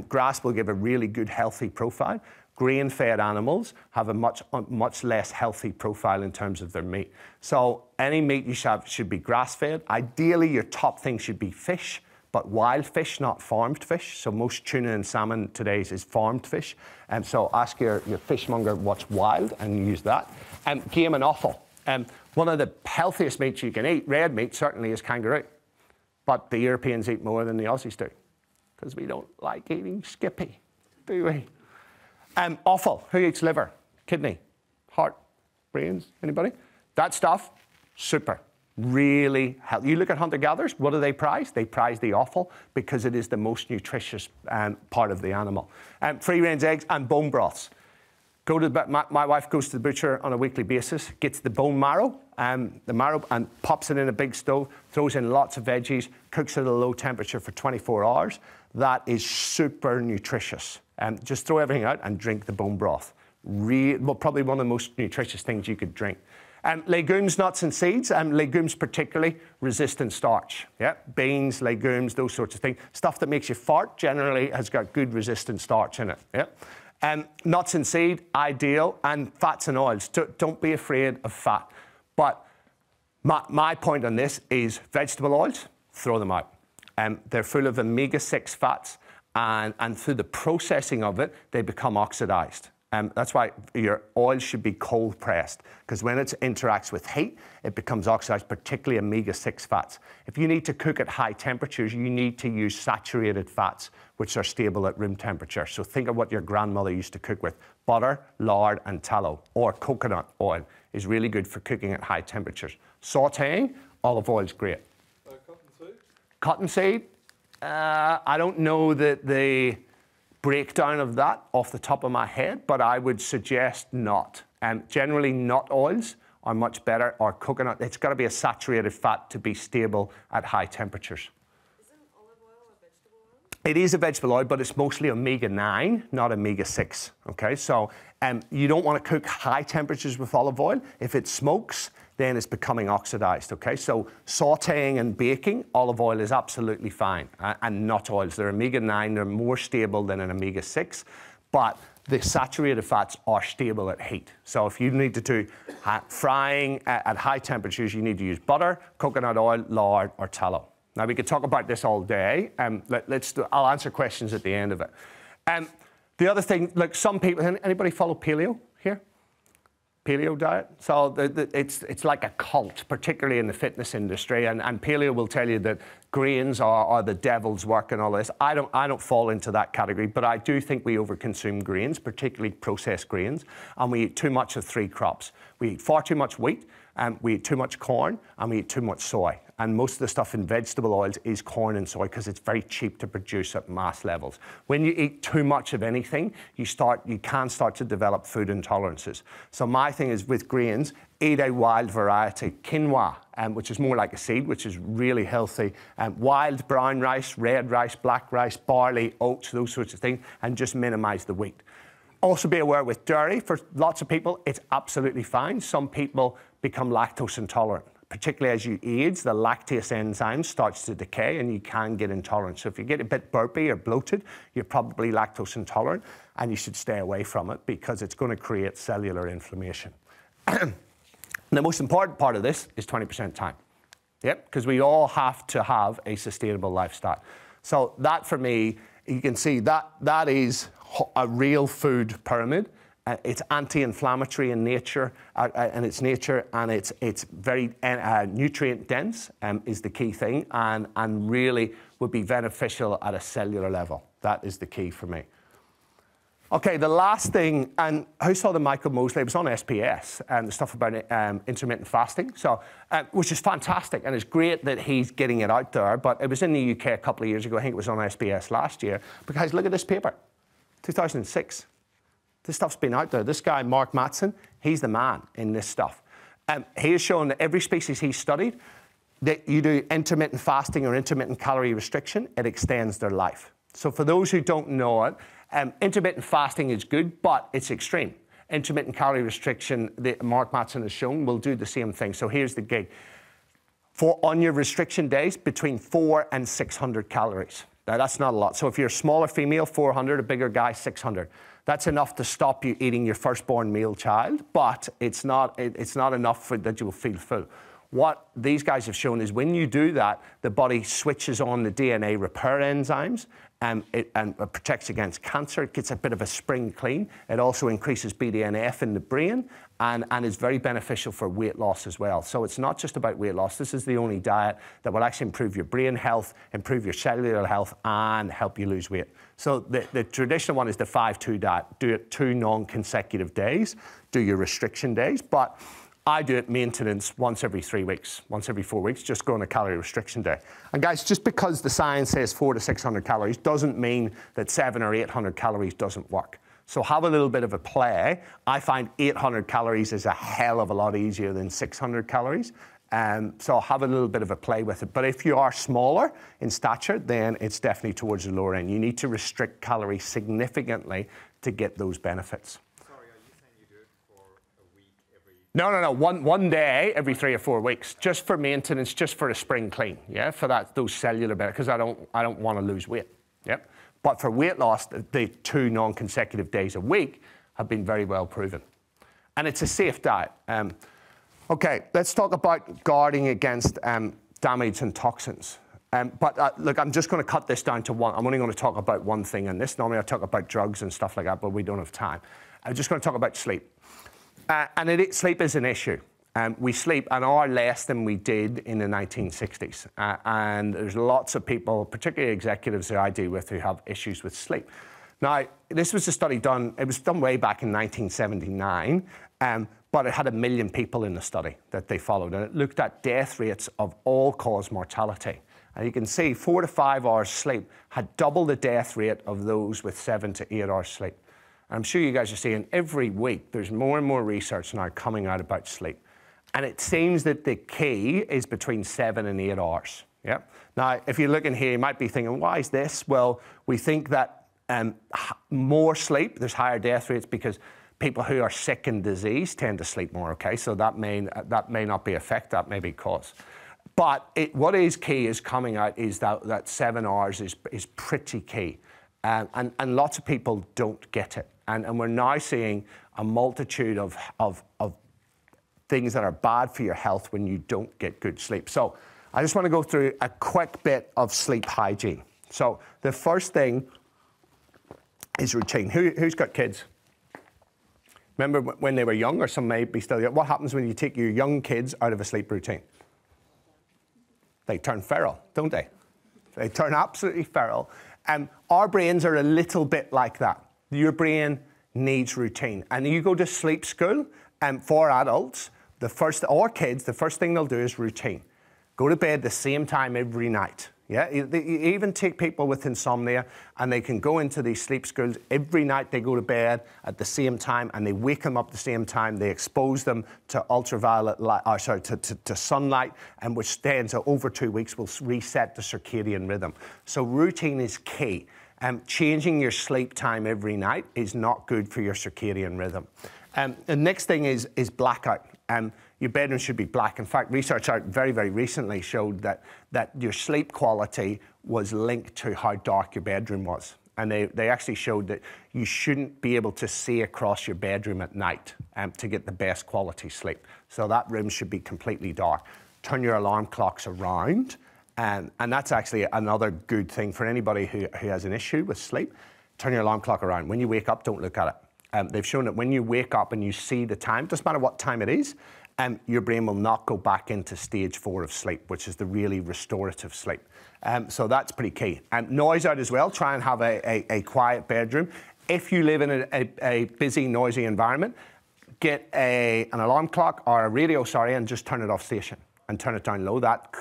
[SPEAKER 1] Grass will give a really good healthy profile. Grain-fed animals have a much less healthy profile in terms of their meat. So any meat you have should be grass-fed. Ideally, your top thing should be fish, but wild fish, not farmed fish. So most tuna and salmon today is farmed fish. And so ask your fishmonger what's wild and use that. Game and offal. One of the healthiest meats you can eat, red meat certainly, is kangaroo. But the Europeans eat more than the Aussies do, because we don't like eating skippy, do we? Offal, who eats liver, kidney, heart, brains, anybody? That stuff, super, really healthy. You look at hunter-gatherers, what do they prize? They prize the offal because it is the most nutritious part of the animal. Free-range eggs and bone broths. My wife goes to the butcher on a weekly basis, gets the bone marrow, and pops it in a big stove, throws in lots of veggies, cooks it at a low temperature for 24 hours. That is super nutritious. Just throw everything out and drink the bone broth. Probably one of the most nutritious things you could drink. Legumes, nuts and seeds, legumes particularly, resistant starch. Yeah? Beans, legumes, those sorts of things. Stuff that makes you fart generally has got good resistant starch in it. Yeah? Nuts and seed, ideal, and fats and oils. Don't be afraid of fat. But my point on this is vegetable oils, throw them out. They're full of omega-6 fats, and through the processing of it, they become oxidized. That's why your oil should be cold pressed, because when it interacts with heat, it becomes oxidized, particularly omega-6 fats. If you need to cook at high temperatures, you need to use saturated fats, which are stable at room temperature. So think of what your grandmother used to cook with. Butter, lard, and tallow, or coconut oil is really good for cooking at high temperatures. Sautéing, olive oil is great.
[SPEAKER 3] Cottonseed?
[SPEAKER 1] Cottonseed, I don't know the breakdown of that off the top of my head, but I would suggest not. Generally, nut oils are much better, or coconut. It's got to be a saturated fat to be stable at high temperatures.
[SPEAKER 2] Isn't olive oil a vegetable oil?
[SPEAKER 1] It is a vegetable oil, but it's mostly omega-9, not omega-6, okay? So you don't want to cook high temperatures with olive oil. If it smokes, then it's becoming oxidized, okay? So sautéing and baking, olive oil is absolutely fine. And nut oils, they're omega-9, they're more stable than an omega-6, but the saturated fats are stable at heat. So if you need to do frying at high temperatures, you need to use butter, coconut oil, lard, or tallow. Now, we could talk about this all day. I'll answer questions at the end of it. The other thing, like some people, anybody follow paleo here? Paleo diet? So it's like a cult, particularly in the fitness industry, and paleo will tell you that grains are the devil's work and all this. I don't fall into that category, but I do think we overconsume grains, particularly processed grains, and we eat too much of 3 crops. We eat far too much wheat, we eat too much corn, and we eat too much soy. And most of the stuff in vegetable oils is corn and soy because it's very cheap to produce at mass levels. When you eat too much of anything, you can start to develop food intolerances. So my thing is with grains, eat a wild variety. Quinoa, which is more like a seed, which is really healthy. Wild brown rice, red rice, black rice, barley, oats, those sorts of things, and just minimize the wheat. Also be aware with dairy, for lots of people, it's absolutely fine. Some people become lactose intolerant. Particularly as you age, the lactase enzyme starts to decay and you can get intolerant. So if you get a bit burpy or bloated, you're probably lactose intolerant and you should stay away from it because it's going to create cellular inflammation. The most important part of this is 20% time. Yep, because we all have to have a sustainable lifestyle. So that for me, you can see that is a real food pyramid. It's anti-inflammatory in nature, and it's very nutrient dense is the key thing, and really would be beneficial at a cellular level. That is the key for me. Okay, the last thing, and who saw the Michael Mosley? It was on SBS, and the stuff about intermittent fasting, so which is fantastic, and it's great that he's getting it out there. But it was in the UK a couple of years ago. I think it was on SBS last year. Because look at this paper, 2006. This stuff's been out there. This guy, Mark Mattson, he's the man in this stuff. He has shown that every species he's studied, that you do intermittent fasting or intermittent calorie restriction, it extends their life. So for those who don't know it, intermittent fasting is good, but it's extreme. Intermittent calorie restriction, Mark Mattson has shown, will do the same thing. So here's the gig. On your restriction days, between 400 and 600 calories. Now, that's not a lot. So if you're a smaller female, 400, a bigger guy, 600. That's enough to stop you eating your firstborn male child, but it's not enough that you will feel full. what these guys have shown is when you do that, the body switches on the DNA repair enzymes, and it protects against cancer. It gets a bit of a spring clean. It also increases BDNF in the brain and is very beneficial for weight loss as well. So it's not just about weight loss. This is the only diet that will actually improve your brain health, improve your cellular health, and help you lose weight. So the traditional one is the 5-2 diet. Do it 2 non-consecutive days. Do your restriction days. But I do it maintenance once every 3 weeks, once every 4 weeks, just go on a calorie restriction day. And guys, just because the science says 400 to 600 calories doesn't mean that 700 or 800 calories doesn't work. So have a little bit of a play. I find 800 calories is a hell of a lot easier than 600 calories. So have a little bit of a play with it. But if you are smaller in stature, then it's definitely towards the lower end. You need to restrict calories significantly to get those benefits. No. One day every 3 or 4 weeks, just for maintenance, just for a spring clean, yeah, for those cellular benefits, because I don't want to lose weight, yep. But for weight loss, the 2 non-consecutive days a week have been very well proven, and it's a safe diet. Okay, let's talk about guarding against damage and toxins. Look, I'm just going to cut this down to one. I'm only going to talk about one thing in this. Normally I talk about drugs and stuff like that, but we don't have time. I'm just going to talk about sleep. Sleep is an issue. We sleep an hour less than we did in the 1960s. And there's lots of people, particularly executives who I deal with, who have issues with sleep. Now, this was a study done, it was done way back in 1979, but it had 1 million people in the study that they followed. And it looked at death rates of all-cause mortality. And you can see 4 to 5 hours sleep had double the death rate of those with 7 to 8 hours sleep. I'm sure you guys are seeing every week there's more and more research now coming out about sleep. And it seems that the key is between 7 and 8 hours. Yeah? Now, if you're looking here, you might be thinking, why is this? Well, we think that more sleep, there's higher death rates because people who are sick and diseased tend to sleep more, okay? So that may not be effect, that may be cause. But what is key is coming out is that 7 hours is pretty key. And lots of people don't get it. And we're now seeing a multitude of things that are bad for your health when you don't get good sleep. So I just want to go through a quick bit of sleep hygiene. So the first thing is routine. Who's got kids? Remember when they were young, or some may be still young? What happens when you take your young kids out of a sleep routine? They turn feral, don't they? They turn absolutely feral. Our brains are a little bit like that. Your brain needs routine. And you go to sleep school, for adults, or kids, the first thing they'll do is routine. Go to bed the same time every night. Yeah, you even take people with insomnia, and they can go into these sleep schools. Every night they go to bed at the same time, and they wake them up at the same time. They expose them to ultraviolet light, to sunlight, and which then, so over 2 weeks, will reset the circadian rhythm. So routine is key. Changing your sleep time every night is not good for your circadian rhythm. The next thing is blackout. Your bedroom should be black. In fact, research out very, very recently showed that your sleep quality was linked to how dark your bedroom was. And they actually showed that you shouldn't be able to see across your bedroom at night to get the best quality sleep. So that room should be completely dark. Turn your alarm clocks around. And that's actually another good thing for anybody who has an issue with sleep. Turn your alarm clock around. When you wake up, don't look at it. They've shown that when you wake up and you see the time, doesn't matter what time it is, your brain will not go back into stage 4 of sleep, which is the really restorative sleep. So that's pretty key. Noise out as well. Try and have a quiet bedroom. If you live in a busy, noisy environment, get an alarm clock or a radio, and just turn it off station and turn it down low. That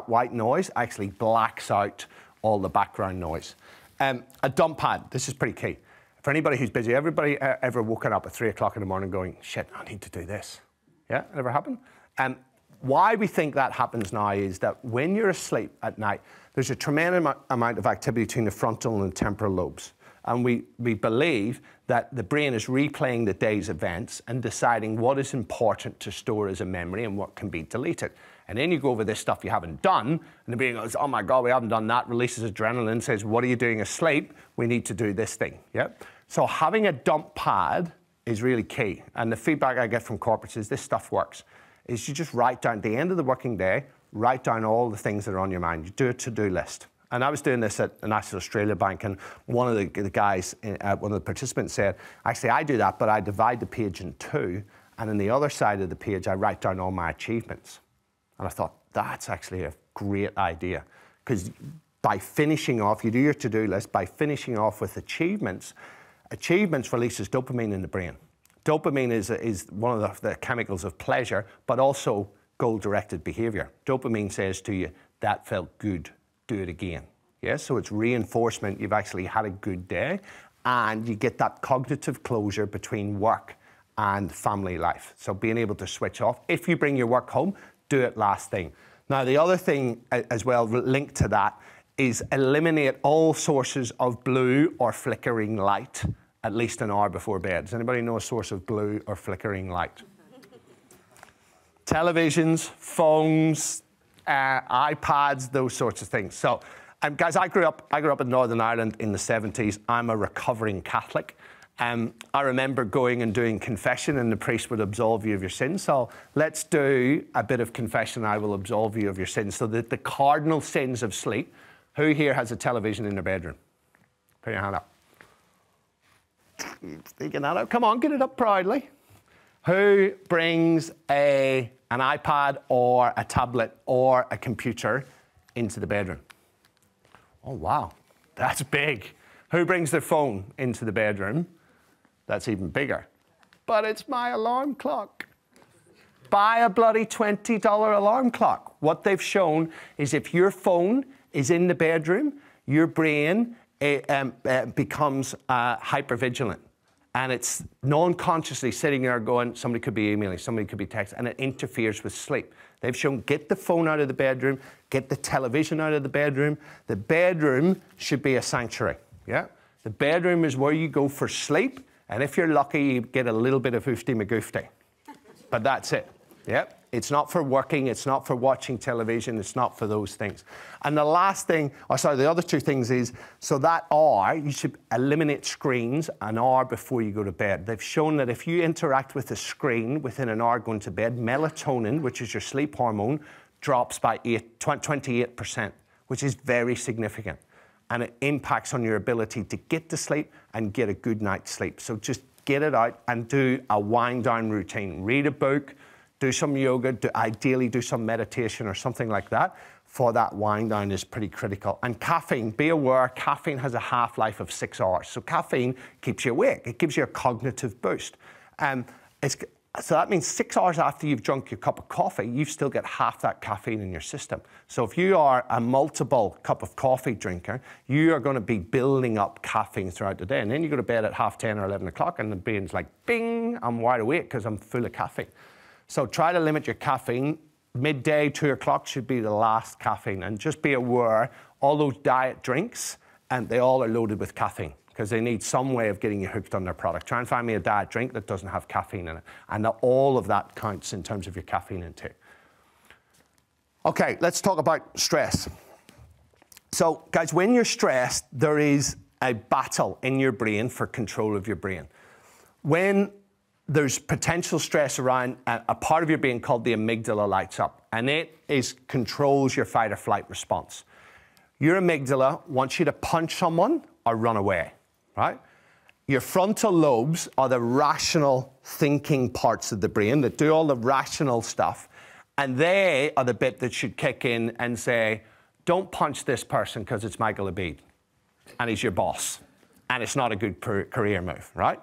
[SPEAKER 1] white noise actually blacks out all the background noise. A dump pad. This is pretty key. For anybody who's busy, everybody ever woken up at 3 o'clock in the morning going, shit, I need to do this. Yeah, it ever happened? Why we think that happens now is that when you're asleep at night, there's a tremendous amount of activity between the frontal and temporal lobes. And we believe that the brain is replaying the day's events and deciding what is important to store as a memory and what can be deleted. And then you go over this stuff you haven't done, and the brain goes, oh my God, we haven't done that, releases adrenaline, says, what are you doing asleep? We need to do this thing, yeah? So having a dump pad is really key. And the feedback I get from corporates is this stuff works. is you just write down, at the end of the working day, write down all the things that are on your mind. You do a to-do list. And I was doing this at the National Australia Bank, and one of the guys, one of the participants said, actually, I do that, but I divide the page in two, and on the other side of the page, I write down all my achievements. And I thought, that's actually a great idea, because by finishing off, you do your to-do list, by finishing off with achievements releases dopamine in the brain. Dopamine is one of the chemicals of pleasure, but also goal-directed behavior. Dopamine says to you, that felt good. Do it again. Yeah, so it's reinforcement. You've actually had a good day, and you get that cognitive closure between work and family life. So being able to switch off. If you bring your work home, do it last thing. Now, the other thing as well linked to that is eliminate all sources of blue or flickering light at least an hour before bed. Does anybody know a source of blue or flickering light? Televisions, phones, iPads, those sorts of things. So, guys, I grew up in Northern Ireland in the 70s. I'm a recovering Catholic. I remember going and doing confession, and the priest would absolve you of your sins. So let's do a bit of confession. I will absolve you of your sins. So the cardinal sins of sleep. Who here has a television in their bedroom? Put your hand up. Sneaking that out. Come on, get it up proudly. Who brings an iPad or a tablet or a computer into the bedroom? Oh, wow, that's big. Who brings their phone into the bedroom? That's even bigger. But it's my alarm clock. Buy a bloody $20 alarm clock. What they've shown is if your phone is in the bedroom, your brain becomes hypervigilant. And it's non-consciously sitting there going, somebody could be emailing, somebody could be texting, and it interferes with sleep. They've shown, get the phone out of the bedroom, get the television out of the bedroom. The bedroom should be a sanctuary, yeah? The bedroom is where you go for sleep, and if you're lucky, you get a little bit of oofty magoofty. But that's it, yeah? It's not for working, it's not for watching television, it's not for those things. And the last thing, the other two things is, so that hour, you should eliminate screens an hour before you go to bed. They've shown that if you interact with a screen within an hour going to bed, melatonin, which is your sleep hormone, drops by 28%, which is very significant. And it impacts on your ability to get to sleep and get a good night's sleep. So just get it out and do a wind down routine. Read a book, do some yoga, ideally do some meditation or something like that. For that wind down is pretty critical. And caffeine, be aware, caffeine has a half-life of 6 hours. So caffeine keeps you awake. It gives you a cognitive boost. So that means 6 hours after you've drunk your cup of coffee, you've still got half that caffeine in your system. So if you are a multiple cup of coffee drinker, you are going to be building up caffeine throughout the day. And then you go to bed at 10:30 or 11 o'clock and the brain's like, bing, I'm wide awake because I'm full of caffeine. So try to limit your caffeine. Midday, 2 o'clock should be the last caffeine. And just be aware, all those diet drinks, and they all are loaded with caffeine because they need some way of getting you hooked on their product. Try and find me a diet drink that doesn't have caffeine in it. And all of that counts in terms of your caffeine intake. Okay, let's talk about stress. So guys, when you're stressed, there is a battle in your brain for control of your brain. When there's potential stress around, a part of your brain called the amygdala lights up, and it controls your fight or flight response. Your amygdala wants you to punch someone or run away, right? Your frontal lobes are the rational thinking parts of the brain that do all the rational stuff, and they are the bit that should kick in and say, don't punch this person because it's Michael Abid, and he's your boss, and it's not a good career move, right?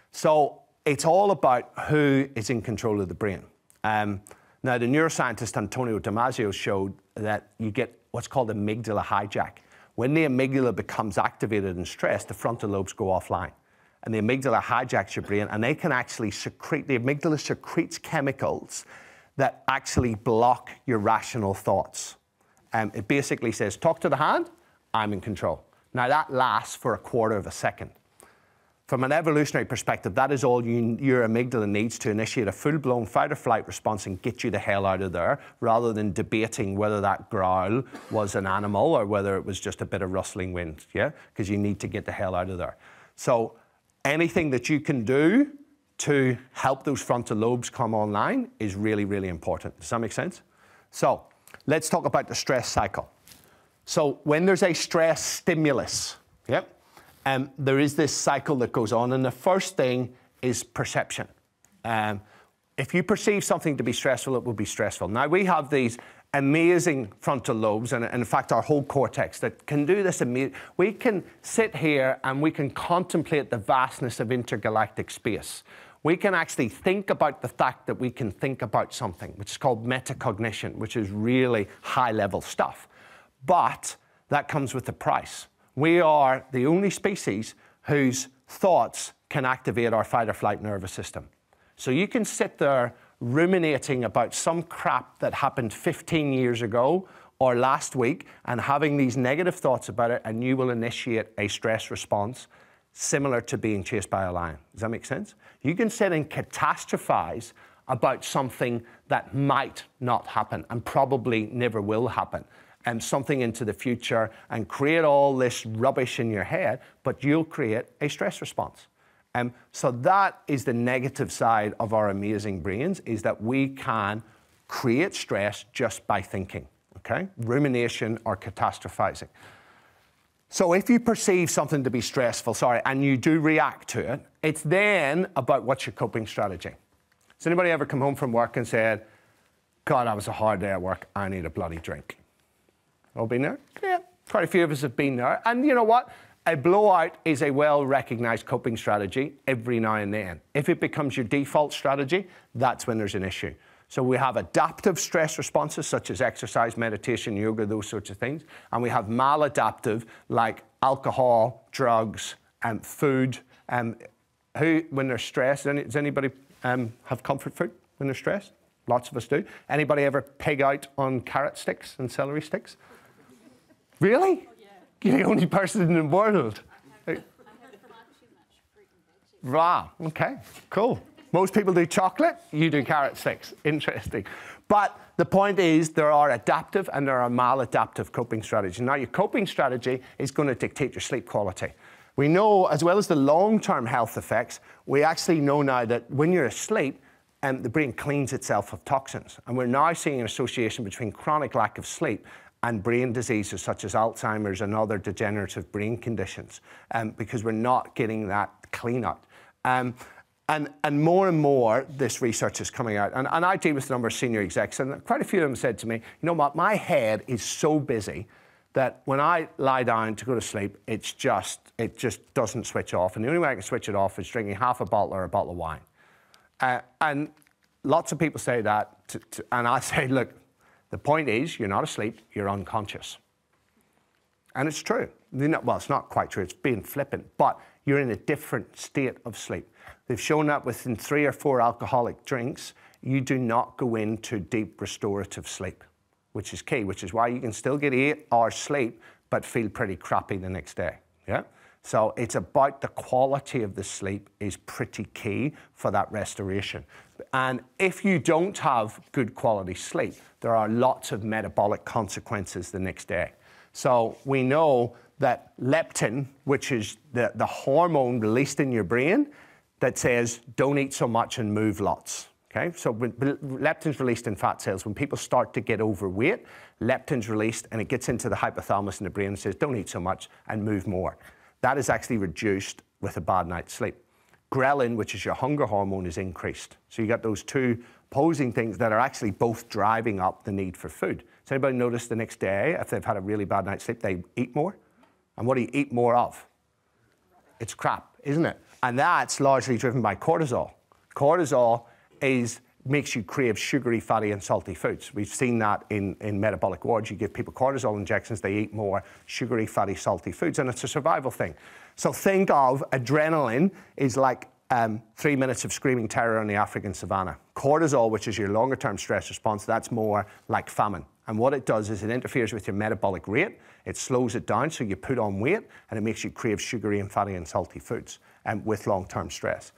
[SPEAKER 1] So it's all about who is in control of the brain. Now, the neuroscientist Antonio Damasio showed that you get what's called amygdala hijack. When the amygdala becomes activated and stressed, the frontal lobes go offline. And the amygdala hijacks your brain, and they can actually secrete, the amygdala secretes chemicals that actually block your rational thoughts. It basically says, talk to the hand, I'm in control. Now, that lasts for a quarter of a second. From an evolutionary perspective, that is all your amygdala needs to initiate a full-blown fight or flight response and get you the hell out of there, rather than debating whether that growl was an animal or whether it was just a bit of rustling wind, yeah? Because you need to get the hell out of there. So anything that you can do to help those frontal lobes come online is really, really important. Does that make sense? So let's talk about the stress cycle. So when there's a stress stimulus, there is this cycle that goes on, and the first thing is perception. If you perceive something to be stressful, it will be stressful. Now, we have these amazing frontal lobes, and in fact, our whole cortex that can do this. We can sit here and we can contemplate the vastness of intergalactic space. We can actually think about the fact that we can think about something, which is called metacognition, which is really high-level stuff. But that comes with a price. We are the only species whose thoughts can activate our fight or flight nervous system. So you can sit there ruminating about some crap that happened 15 years ago or last week and having these negative thoughts about it, and you will initiate a stress response similar to being chased by a lion. Does that make sense? You can sit and catastrophize about something that might not happen and probably never will happen, and something into the future, and create all this rubbish in your head, but you'll create a stress response. So that is the negative side of our amazing brains, is that we can create stress just by thinking, okay? Rumination or catastrophizing. So if you perceive something to be stressful, and you do react to it, it's then about what's your coping strategy. Has anybody ever come home from work and said, God, that was a hard day at work, I need a bloody drink? All been there? Yeah, quite a few of us have been there. And you know what? A blowout is a well-recognized coping strategy every now and then. If it becomes your default strategy, that's when there's an issue. So we have adaptive stress responses, such as exercise, meditation, yoga, those sorts of things. And we have maladaptive, like alcohol, drugs, and food. When they're stressed, does anybody have comfort food when they're stressed? Lots of us do. Anybody ever pig out on carrot sticks and celery sticks? Really? You're the only person in the world.
[SPEAKER 2] I have far too much fruit and veggies.
[SPEAKER 1] Wow, okay, cool. Most people do chocolate, you do carrot sticks. Interesting. But the point is, there are adaptive and there are maladaptive coping strategies. Now, your coping strategy is going to dictate your sleep quality. We know, as well as the long-term health effects, we actually know now that when you're asleep, the brain cleans itself of toxins. And we're now seeing an association between chronic lack of sleep and brain diseases such as Alzheimer's and other degenerative brain conditions, because we're not getting that clean out. And more and more, this research is coming out. And I deal with a number of senior execs, and quite a few of them said to me, you know what, my head is so busy that when I lie down to go to sleep, it just doesn't switch off. And the only way I can switch it off is drinking half a bottle or a bottle of wine. And lots of people say that, and I say, look, the point is, you're not asleep, you're unconscious. And it's true. Well, it's not quite true, it's being flippant, but you're in a different state of sleep. They've shown that within 3 or 4 alcoholic drinks, you do not go into deep restorative sleep, which is key, which is why you can still get 8 hours sleep, but feel pretty crappy the next day, yeah? So it's about the quality of the sleep is pretty key for that restoration. And if you don't have good quality sleep, there are lots of metabolic consequences the next day. So we know that leptin, which is the hormone released in your brain that says, don't eat so much and move lots. Okay? So when leptin's released in fat cells, when people start to get overweight, leptin's released and it gets into the hypothalamus in the brain and says, don't eat so much and move more. That is actually reduced with a bad night's sleep. Ghrelin, which is your hunger hormone, is increased. So you got those two opposing things that are actually both driving up the need for food. Does anybody notice the next day, if they've had a really bad night's sleep, they eat more? And what do you eat more of? It's crap, isn't it? And that's largely driven by cortisol. Cortisol makes you crave sugary, fatty, and salty foods. We've seen that in metabolic wards. You give people cortisol injections, they eat more sugary, fatty, salty foods, and it's a survival thing. So think of adrenaline is like 3 minutes of screaming terror on the African savannah. Cortisol, which is your longer-term stress response, that's more like famine. And what it does is it interferes with your metabolic rate, it slows it down so you put on weight, and it makes you crave sugary and fatty and salty foods with long-term stress.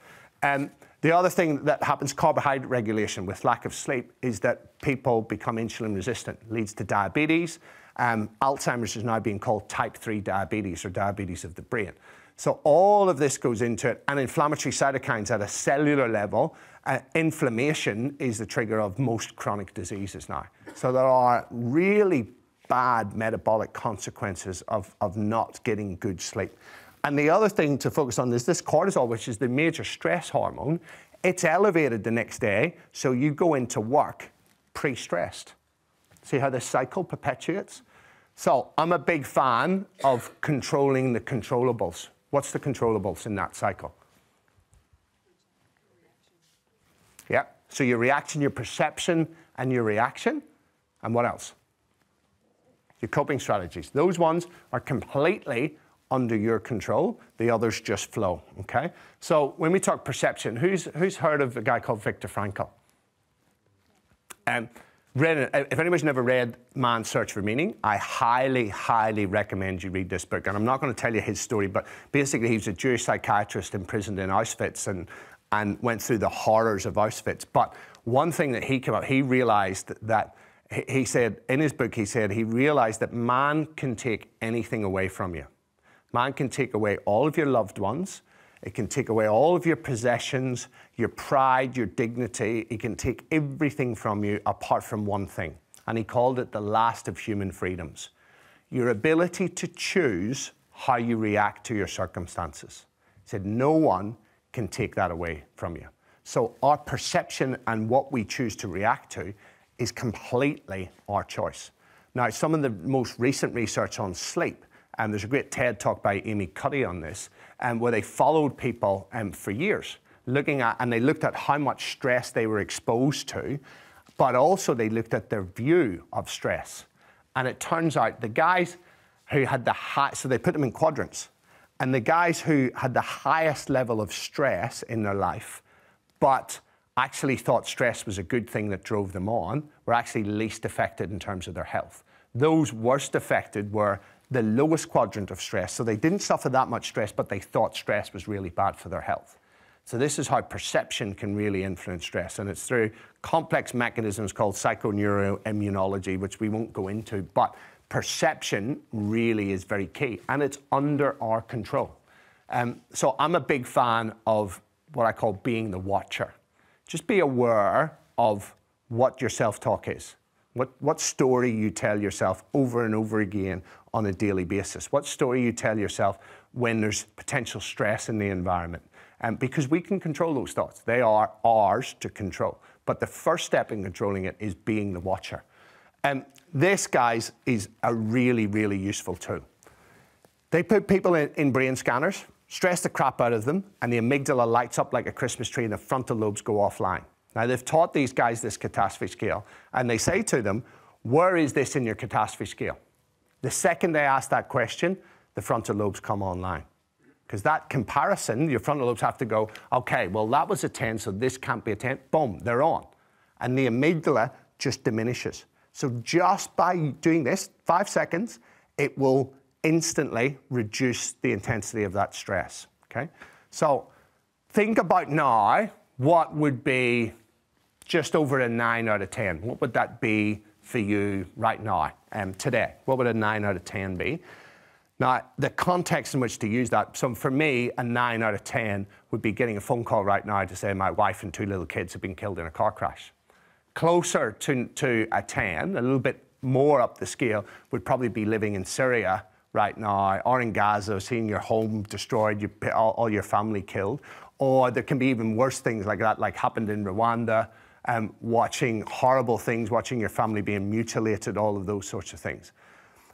[SPEAKER 1] The other thing that happens, carbohydrate regulation with lack of sleep, is that people become insulin resistant. It leads to diabetes, Alzheimer's is now being called type 3 diabetes, or diabetes of the brain. So all of this goes into it, and inflammatory cytokines at a cellular level. Inflammation is the trigger of most chronic diseases now. So there are really bad metabolic consequences of not getting good sleep. And the other thing to focus on is this cortisol, which is the major stress hormone. It's elevated the next day, so you go into work pre-stressed. See how this cycle perpetuates? So I'm a big fan of controlling the controllables. What's the controllables in that cycle? Yeah, so your reaction, your perception, and your reaction. And what else? Your coping strategies. Those ones are completely under your control. The others just flow, okay? So when we talk perception, who's heard of a guy called Viktor Frankl? If anybody's never read Man's Search for Meaning, I highly, highly recommend you read this book. And I'm not going to tell you his story, but basically he was a Jewish psychiatrist imprisoned in Auschwitz and went through the horrors of Auschwitz. But one thing that he came out, he realized that, he said, in his book, he said he realized that man can take anything away from you. Man can take away all of your loved ones. It can take away all of your possessions, your pride, your dignity. It can take everything from you apart from one thing. And he called it the last of human freedoms. Your ability to choose how you react to your circumstances. He said no one can take that away from you. So our perception and what we choose to react to is completely our choice. Now, some of the most recent research on sleep, and there's a great TED talk by Amy Cuddy on this, where they followed people for years, and they looked at how much stress they were exposed to, but also they looked at their view of stress. And it turns out the guys who had the high, so they put them in quadrants, and the guys who had the highest level of stress in their life, but actually thought stress was a good thing that drove them on, were actually least affected in terms of their health. Those worst affected were the lowest quadrant of stress. So they didn't suffer that much stress, but they thought stress was really bad for their health. So this is how perception can really influence stress. And it's through complex mechanisms called psychoneuroimmunology, which we won't go into. But perception really is very key, and it's under our control. So I'm a big fan of what I call being the watcher. Just be aware of what your self-talk is. What story you tell yourself over and over again on a daily basis. What story you tell yourself when there's potential stress in the environment. Because we can control those thoughts. They are ours to control. But the first step in controlling it is being the watcher. This, guys, is a really, really useful tool. They put people in brain scanners, stress the crap out of them, and the amygdala lights up like a Christmas tree and the frontal lobes go offline. Now, they've taught these guys this catastrophe scale, and they say to them, where is this in your catastrophe scale? The second they ask that question, the frontal lobes come online. Because that comparison, your frontal lobes have to go, okay, well, that was a 10, so this can't be a 10. Boom, they're on. And the amygdala just diminishes. So just by doing this, 5 seconds, it will instantly reduce the intensity of that stress, okay? So think about now, what would be just over a 9 out of 10? What would that be for you right now, today? What would a 9 out of 10 be? Now, the context in which to use that, so for me, a 9 out of 10 would be getting a phone call right now to say my wife and 2 little kids have been killed in a car crash. Closer to a 10, a little bit more up the scale, would probably be living in Syria right now, or in Gaza, seeing your home destroyed, all your family killed. Or there can be even worse things like that, like happened in Rwanda, watching horrible things, watching your family being mutilated, all of those sorts of things.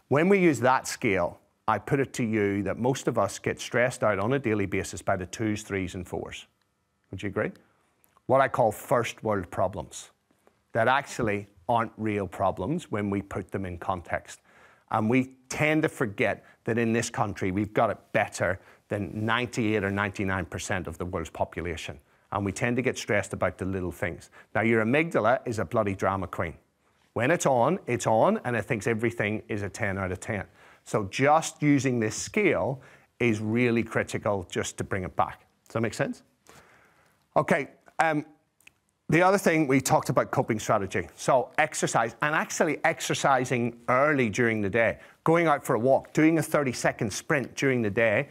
[SPEAKER 1] When we use that scale, I put it to you that most of us get stressed out on a daily basis by the 2s, 3s, and 4s. Would you agree? What I call first world problems that actually aren't real problems when we put them in context. And we tend to forget that in this country, we've got it better than 98 or 99% of the world's population. And we tend to get stressed about the little things. Now, your amygdala is a bloody drama queen. When it's on, and it thinks everything is a 10 out of 10. So just using this scale is really critical just to bring it back. Does that make sense? Okay, The other thing, we talked about coping strategy. So exercise, and actually exercising early during the day, going out for a walk, doing a 30-second sprint during the day,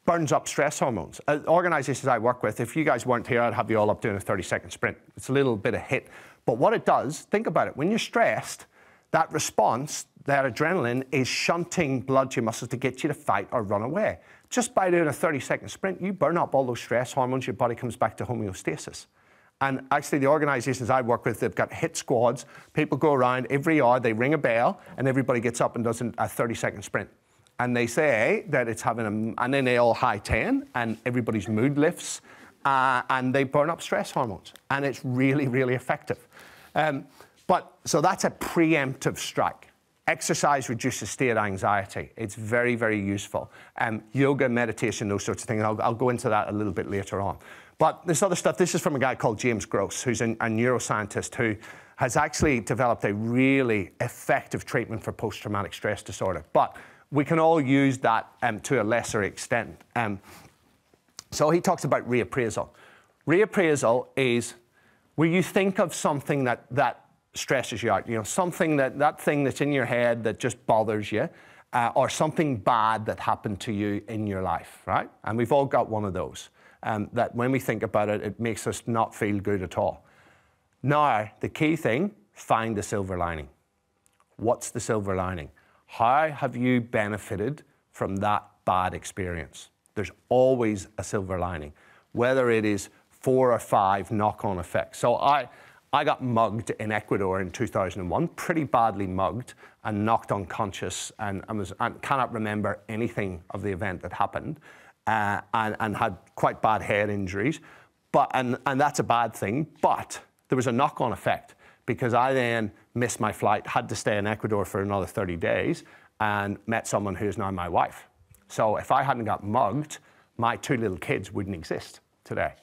[SPEAKER 1] burns up stress hormones. Organizations I work with, if you guys weren't here, I'd have you all up doing a 30-second sprint. It's a little bit of hit. But what it does, think about it, when you're stressed, that response, that adrenaline, is shunting blood to your muscles to get you to fight or run away. Just by doing a 30-second sprint, you burn up all those stress hormones, your body comes back to homeostasis. And actually, the organizations I work with, they've got hit squads. People go around every hour, they ring a bell, and everybody gets up and does a 30-second sprint. And they say that it's having and then they all high 10, and everybody's mood lifts, and they burn up stress hormones. And it's really, really effective. So that's a preemptive strike. Exercise reduces state anxiety. It's very, very useful. Yoga, meditation, those sorts of things. I'll go into that a little bit later on. But this other stuff, this is from a guy called James Gross, who's a neuroscientist who has actually developed a really effective treatment for post-traumatic stress disorder. But we can all use that to a lesser extent. So he talks about reappraisal. Reappraisal is where you think of something that stresses you out, something that thing that's in your head that just bothers you, or something bad that happened to you in your life, right? And we've all got one of those. That when we think about it, it makes us not feel good at all. Now, the key thing, find the silver lining. What's the silver lining? How have you benefited from that bad experience? There's always a silver lining, whether it is 4 or 5 knock-on effects. So I got mugged in Ecuador in 2001, pretty badly mugged and knocked unconscious, and I cannot remember anything of the event that happened. And had quite bad head injuries, and that's a bad thing, but there was a knock-on effect because I then missed my flight, had to stay in Ecuador for another 30 days, and met someone who is now my wife. So if I hadn't got mugged, my 2 little kids wouldn't exist today.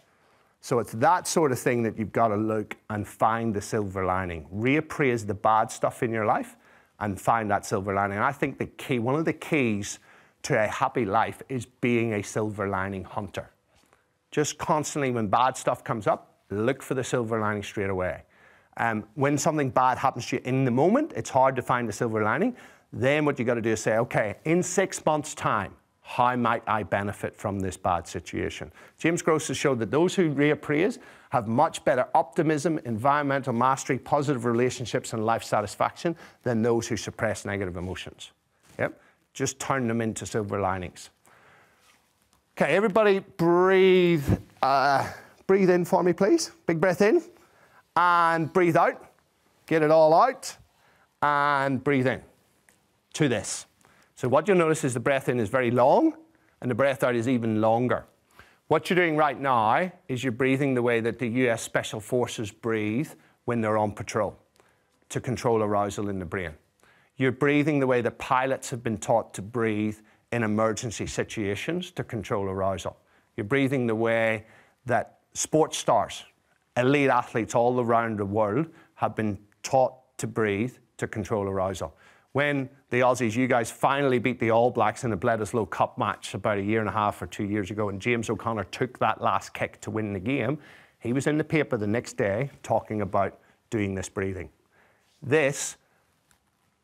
[SPEAKER 1] So it's that sort of thing that you've got to look and find the silver lining. Reappraise the bad stuff in your life and find that silver lining. And I think one of the keys to a happy life is being a silver lining hunter. Just constantly, when bad stuff comes up, look for the silver lining straight away. When something bad happens to you in the moment, it's hard to find the silver lining. Then what you got to do is say, okay, in 6 months' time, how might I benefit from this bad situation? James Gross has showed that those who reappraise have much better optimism, environmental mastery, positive relationships, and life satisfaction than those who suppress negative emotions. Yep. Just turn them into silver linings. Okay, everybody breathe. Breathe in for me, please. Big breath in. And breathe out. Get it all out. And breathe in to this. So what you'll notice is the breath in is very long, and the breath out is even longer. What you're doing right now is you're breathing the way that the US Special Forces breathe when they're on patrol to control arousal in the brain. You're breathing the way that pilots have been taught to breathe in emergency situations to control arousal. You're breathing the way that sports stars, elite athletes all around the world have been taught to breathe to control arousal. When the Aussies, you guys, finally beat the All Blacks in the Bledisloe Cup match about 1.5 years or 2 years ago, and James O'Connor took that last kick to win the game, he was in the paper the next day talking about doing this breathing. This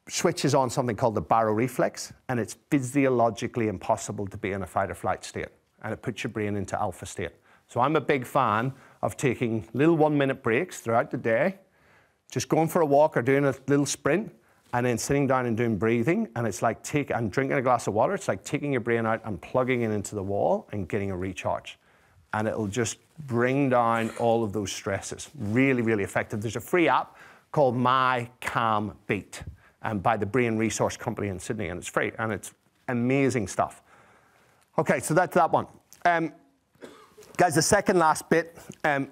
[SPEAKER 1] switches on something called the baroreflex, and it's physiologically impossible to be in a fight or flight state, and it puts your brain into alpha state. So I'm a big fan of taking little 1-minute breaks throughout the day, just going for a walk or doing a little sprint, and then sitting down and doing breathing, and it's like and drinking a glass of water. It's like taking your brain out and plugging it into the wall and getting a recharge. And it'll just bring down all of those stresses. Really, really effective. There's a free app called My Calm Beat, by the Brain Resource Company in Sydney, and it's free, and it's amazing stuff. Okay, so that's that one. Guys, the second last bit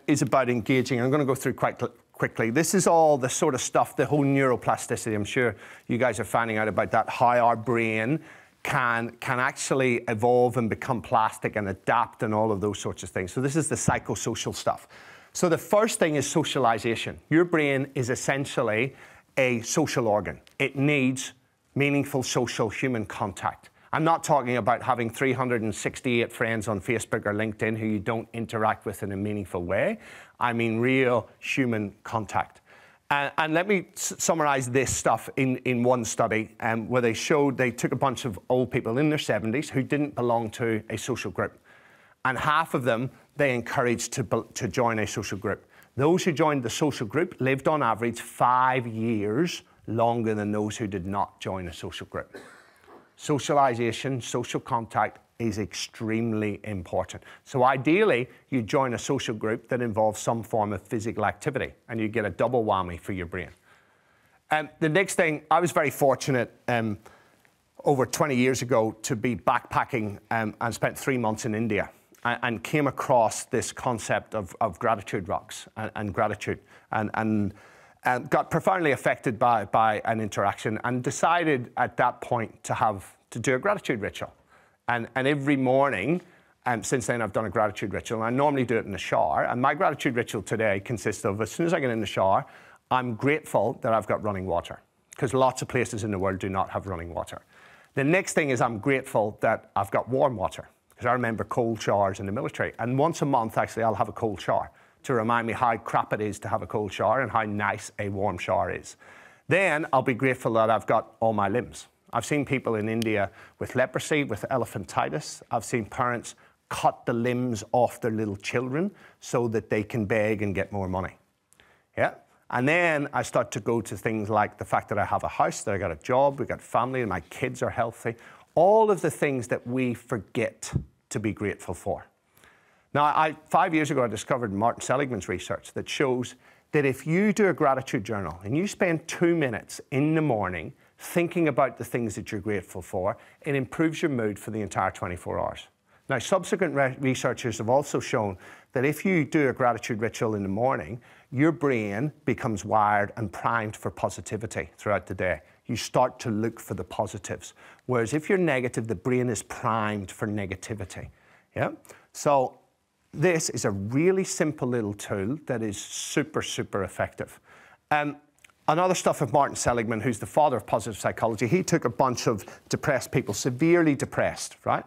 [SPEAKER 1] is about engaging. I'm going to go through quite quickly. This is all the sort of stuff, the whole neuroplasticity. I'm sure you guys are finding out about that, how our brain can actually evolve and become plastic and adapt and all of those sorts of things. So this is the psychosocial stuff. So the first thing is socialization. Your brain is essentially a social organ. It needs meaningful social human contact. I'm not talking about having 368 friends on Facebook or LinkedIn who you don't interact with in a meaningful way. I mean real human contact. And let me summarize this stuff in one study where they took a bunch of old people in their 70s who didn't belong to a social group. And half of them they encouraged to join a social group. Those who joined the social group lived on average 5 years longer than those who did not join a social group. Socialization, social contact is extremely important. So ideally, you join a social group that involves some form of physical activity, and you get a double whammy for your brain. The next thing, I was very fortunate over 20 years ago to be backpacking and spent 3 months in India and came across this concept of gratitude rocks and gratitude and got profoundly affected by an interaction and decided at that point to do a gratitude ritual. And every morning, since then, I've done a gratitude ritual. I normally do it in the shower. And my gratitude ritual today consists of, as soon as I get in the shower, I'm grateful that I've got running water, because lots of places in the world do not have running water. The next thing is I'm grateful that I've got warm water, because I remember cold showers in the military. And once a month, actually, I'll have a cold shower to remind me how crap it is to have a cold shower and how nice a warm shower is. Then I'll be grateful that I've got all my limbs. I've seen people in India with leprosy, with elephantitis. I've seen parents cut the limbs off their little children so that they can beg and get more money. Yeah? And then I start to go to things like the fact that I have a house, that I got a job, we got family, and my kids are healthy. All of the things that we forget to be grateful for. Now, 5 years ago, I discovered Martin Seligman's research that shows that if you do a gratitude journal and you spend 2 minutes in the morning thinking about the things that you're grateful for, it improves your mood for the entire 24 hours. Now, subsequent researchers have also shown that if you do a gratitude ritual in the morning, your brain becomes wired and primed for positivity throughout the day. You start to look for the positives. Whereas if you're negative, the brain is primed for negativity. Yeah? So this is a really simple little tool that is super, super effective. Another stuff of Martin Seligman, who's the father of positive psychology, he took a bunch of depressed people, severely depressed, right?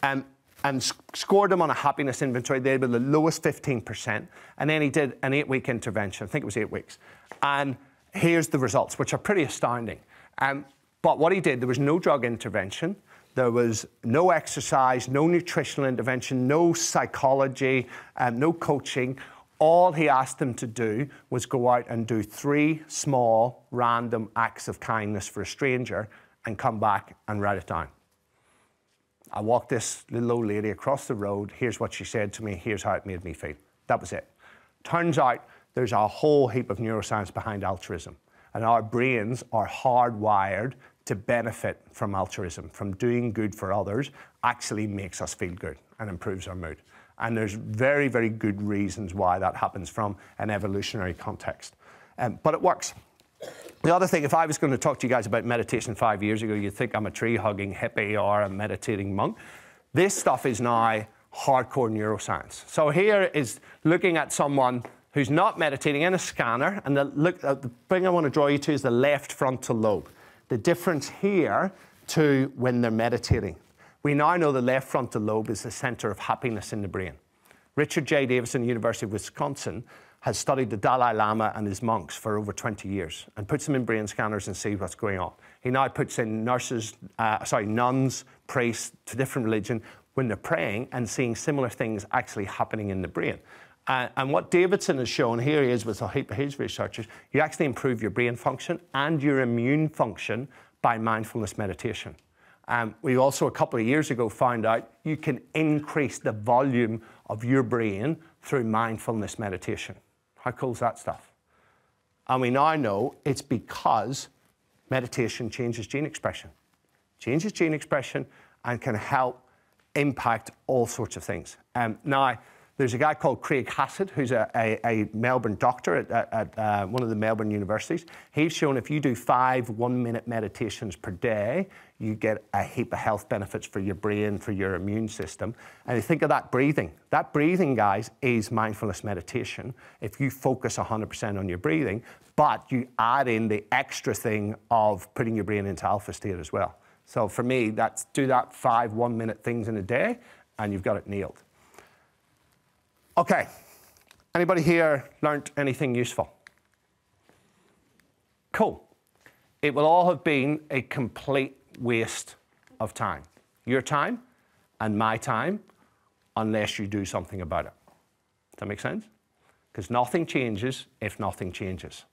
[SPEAKER 1] And scored them on a happiness inventory. They were the lowest 15%. And then he did an 8-week intervention. I think it was 8 weeks. And here's the results, which are pretty astounding. But what he did, there was no drug intervention. There was no exercise, no nutritional intervention, no psychology, no coaching. All he asked them to do was go out and do 3 small, random acts of kindness for a stranger and come back and write it down. I walked this little old lady across the road. Here's what she said to me. Here's how it made me feel. That was it. Turns out there's a whole heap of neuroscience behind altruism. And our brains are hardwired to benefit from altruism, from doing good for others actually makes us feel good and improves our mood. And there's very, very good reasons why that happens from an evolutionary context. But it works. The other thing, if I was going to talk to you guys about meditation 5 years ago, you'd think I'm a tree-hugging hippie or a meditating monk. This stuff is now hardcore neuroscience. So here is looking at someone who's not meditating in a scanner, and the thing I want to draw you to is the left frontal lobe. The difference here to when they're meditating. We now know the left frontal lobe is the center of happiness in the brain. Richard J. Davidson, University of Wisconsin, has studied the Dalai Lama and his monks for over 20 years and puts them in brain scanners and sees what's going on. He now puts in nuns, priests to different religion when they're praying and seeing similar things actually happening in the brain. And what Davidson has shown, here he is with a heap of his researchers, you actually improve your brain function and your immune function by mindfulness meditation. We also, a couple of years ago, found out you can increase the volume of your brain through mindfulness meditation. How cool is that stuff? And we now know it's because meditation changes gene expression. Changes gene expression and can help impact all sorts of things. Now, there's a guy called Craig Hassett, who's a Melbourne doctor at one of the Melbourne universities. He's shown if you do 5 one-minute meditations per day, you get a heap of health benefits for your brain, for your immune system. And you think of that breathing. That breathing, guys, is mindfulness meditation. If you focus 100% on your breathing, but you add in the extra thing of putting your brain into alpha state as well. So for me, do that 5 one-minute things in a day, and you've got it nailed. Okay, anybody here learnt anything useful? Cool. It will all have been a complete waste of time. Your time and my time, unless you do something about it. Does that make sense? Because nothing changes if nothing changes.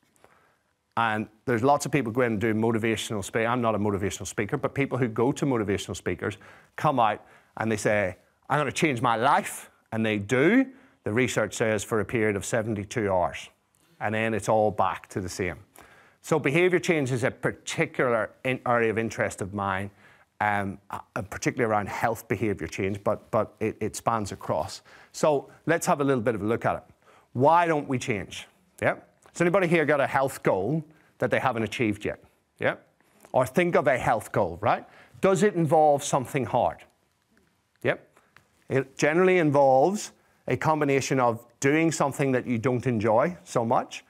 [SPEAKER 1] And there's lots of people going and do motivational speak. I'm not a motivational speaker, but people who go to motivational speakers come out and they say, I'm going to change my life. And they do. The research says for a period of 72 hours. And then it's all back to the same. So behavior change is a particular area of interest of mine, particularly around health behavior change, but it spans across. So let's have a little bit of a look at it. Why don't we change? Yeah? Has anybody here got a health goal that they haven't achieved yet? Yeah? Or think of a health goal, right? Does it involve something hard? Yep. It generally involves a combination of doing something that you don't enjoy so much,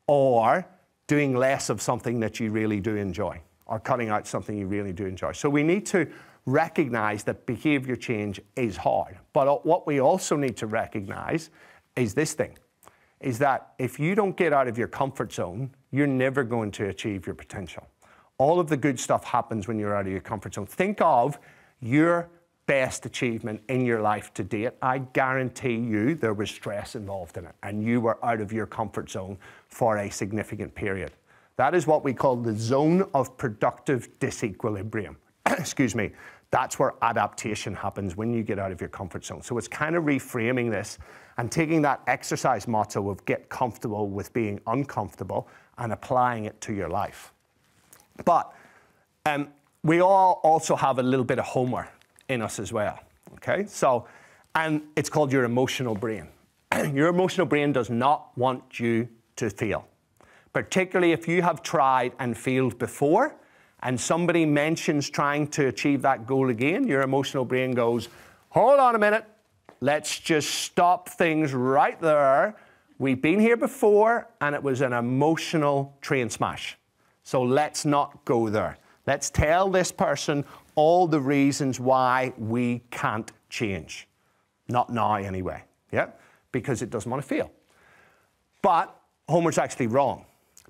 [SPEAKER 1] or doing less of something that you really do enjoy, or cutting out something you really do enjoy. So we need to recognize that behavior change is hard. But what we also need to recognize is this thing, is that if you don't get out of your comfort zone, you're never going to achieve your potential. All of the good stuff happens when you're out of your comfort zone. Think of your best achievement in your life to date. I guarantee you there was stress involved in it, and you were out of your comfort zone for a significant period. That is what we call the zone of productive disequilibrium. Excuse me. That's where adaptation happens, when you get out of your comfort zone. So it's kind of reframing this and taking that exercise motto of get comfortable with being uncomfortable and applying it to your life. But we all also have a little bit of Homer in us as well, okay? So, and it's called your emotional brain. Your emotional brain does not want you to fail, particularly if you have tried and failed before, and somebody mentions trying to achieve that goal again. Your emotional brain goes, hold on a minute, let's just stop things right there. We've been here before, and it was an emotional train smash. So let's not go there. Let's tell this person all the reasons why we can't change. Not now, anyway, yeah? Because it doesn't want to fail. But Homer's actually wrong.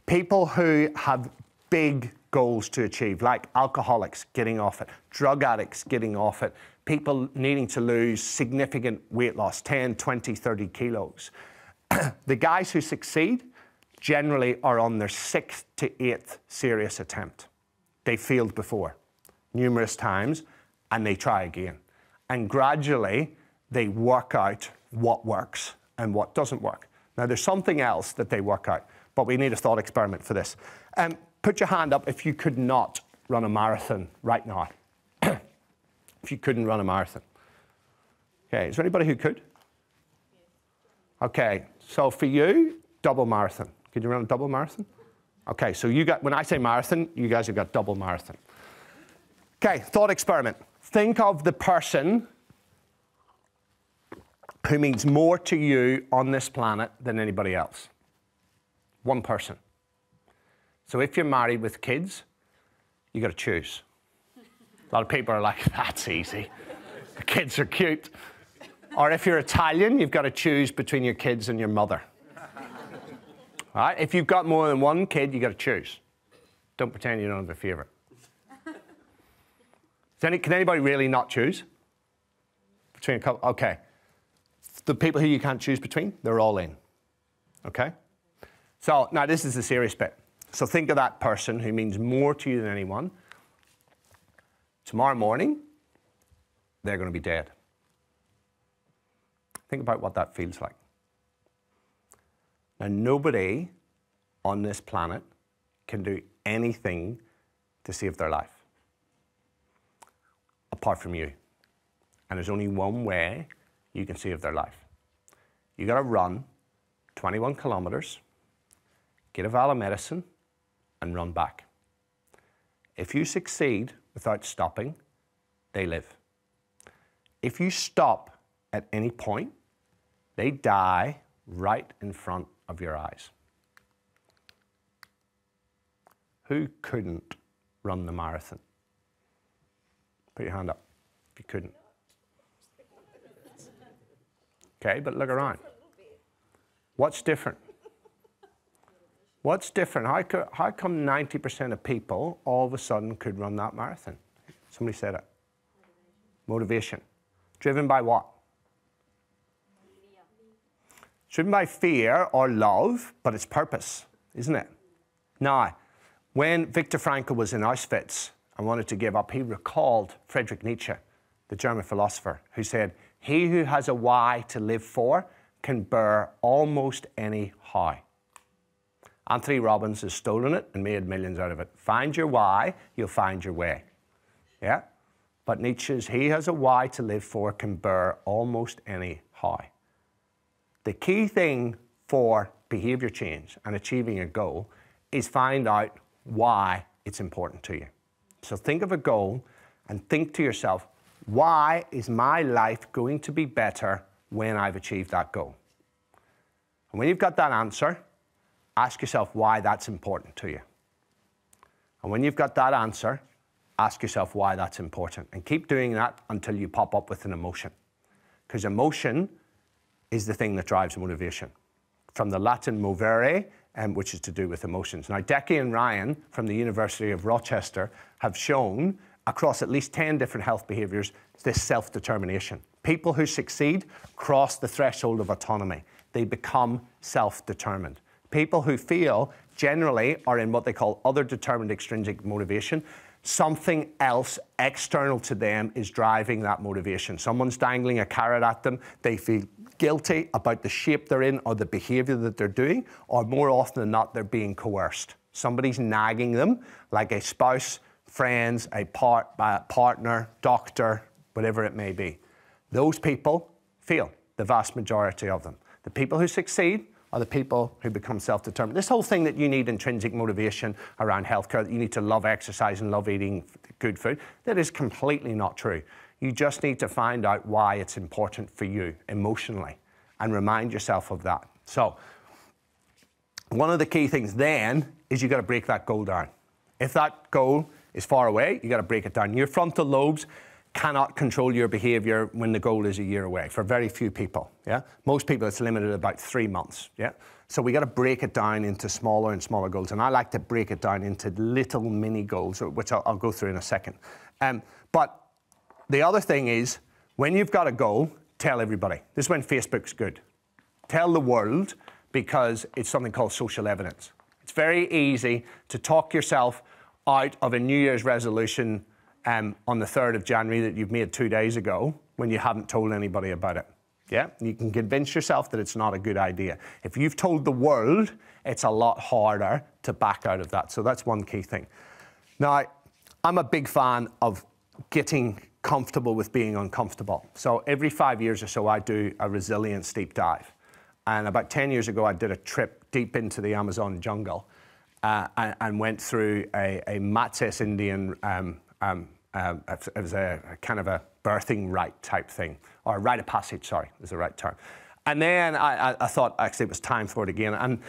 [SPEAKER 1] People who have big goals to achieve, like alcoholics getting off it, drug addicts getting off it, people needing to lose significant weight loss, 10, 20, 30 kilos. The guys who succeed generally are on their 6th to 8th serious attempt. They failed before, numerous times, and they try again. And gradually, they work out what works and what doesn't work. Now, there's something else that they work out, but we need a thought experiment for this. Put your hand up if you could not run a marathon right now. If you couldn't run a marathon. Okay, is there anybody who could? Okay, so for you, double marathon. Could you run a double marathon? Okay, so you got, when I say marathon, you guys have got double marathon. Okay, thought experiment. Think of the person who means more to you on this planet than anybody else. One person. So if you're married with kids, you got to choose. A lot of people are like, that's easy. The kids are cute. Or if you're Italian, you've got to choose between your kids and your mother. All right? If you've got more than one kid, you got to choose. Don't pretend you don't have a favorite. Can anybody really not choose? Between a couple? Okay. The people who you can't choose between, they're all in. Okay? So now this is the serious bit. So think of that person who means more to you than anyone. Tomorrow morning, they're going to be dead. Think about what that feels like. Now, nobody on this planet can do anything to save their life, apart from you. And there's only one way you can save their life. You got to run 21 kilometers, get a vial of medicine, and run back. If you succeed without stopping, they live. If you stop at any point, they die right in front of your eyes. Who couldn't run the marathon? Put your hand up if you couldn't. Okay, but look around. What's different? What's different? How come 90% of people all of a sudden could run that marathon? Somebody said it. Motivation. Driven by what? Driven by fear or love, but it's purpose, isn't it? Now, when Viktor Frankl was in Auschwitz and wanted to give up, he recalled Friedrich Nietzsche, the German philosopher, who said, "He who has a why to live for can bear almost any how." Anthony Robbins has stolen it and made millions out of it. Find your why, you'll find your way. Yeah? But Nietzsche's, "He has a why to live for can bear almost any how." The key thing for behavior change and achieving a goal is find out why it's important to you. So think of a goal and think to yourself, why is my life going to be better when I've achieved that goal? And when you've got that answer, ask yourself why that's important to you. And when you've got that answer, ask yourself why that's important. And keep doing that until you pop up with an emotion. Because emotion is the thing that drives motivation. From the Latin movere, which is to do with emotions. Now, Decky and Ryan from the University of Rochester have shown across at least 10 different health behaviors this self-determination. People who succeed cross the threshold of autonomy. They become self-determined. People who fail generally are in what they call other determined extrinsic motivation. Something else external to them is driving that motivation. Someone's dangling a carrot at them. They feel guilty about the shape they're in or the behavior that they're doing, or more often than not, they're being coerced. Somebody's nagging them, like a spouse, friends, a partner, doctor, whatever it may be. Those people fail, the vast majority of them. The people who succeed are the people who become self-determined. This whole thing that you need intrinsic motivation around healthcare, that you need to love exercise and love eating good food, that is completely not true. You just need to find out why it's important for you emotionally and remind yourself of that. So one of the key things then is you got to break that goal down. If that goal is far away, you got to break it down. Your frontal lobes cannot control your behavior when the goal is a year away, for very few people, yeah? Most people, it's limited at about 3 months, yeah? So we got to break it down into smaller and smaller goals, and I like to break it down into little mini goals, which I'll go through in a second. But the other thing is, when you've got a goal, tell everybody. This is when Facebook's good. Tell the world, because it's something called social evidence. It's very easy to talk yourself out of a New Year's resolution on the 3rd of January that you've made 2 days ago when you haven't told anybody about it. Yeah? You can convince yourself that it's not a good idea. If you've told the world, it's a lot harder to back out of that. So that's one key thing. Now, I'm a big fan of getting comfortable with being uncomfortable. So every 5 years or so, I do a resilience deep dive. And about 10 years ago, I did a trip deep into the Amazon jungle and went through a Matses Indian it was a kind of a birthing rite type thing, or a rite of passage, sorry, is the right term. And then I thought, actually, it was time for it again. And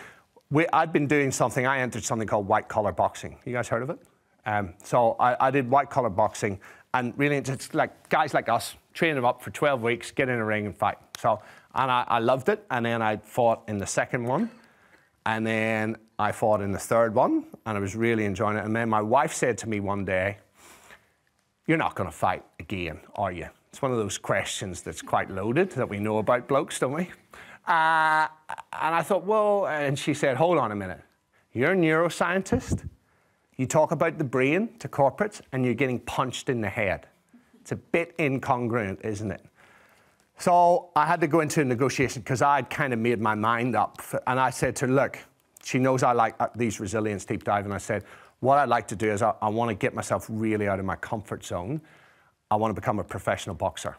[SPEAKER 1] I'd been doing something, I entered something called white collar boxing. You guys heard of it? So I did white collar boxing, and really, it's like guys like us, train them up for 12 weeks, get in a ring and fight. So, and I loved it, and then I fought in the second one, and then I fought in the third one, and I was really enjoying it. And then my wife said to me one day, "You're not going to fight again, are you?" It's one of those questions that's quite loaded that we know about blokes, don't we? And I thought, well, and she said, "Hold on a minute. You're a neuroscientist. You talk about the brain to corporates, and you're getting punched in the head. It's a bit incongruent, isn't it?" So I had to go into a negotiation because I'd kind of made my mind up. And I said to her, look, she knows I like these resilience deep dive. And I said, what I'd like to do is I want to get myself really out of my comfort zone. I want to become a professional boxer.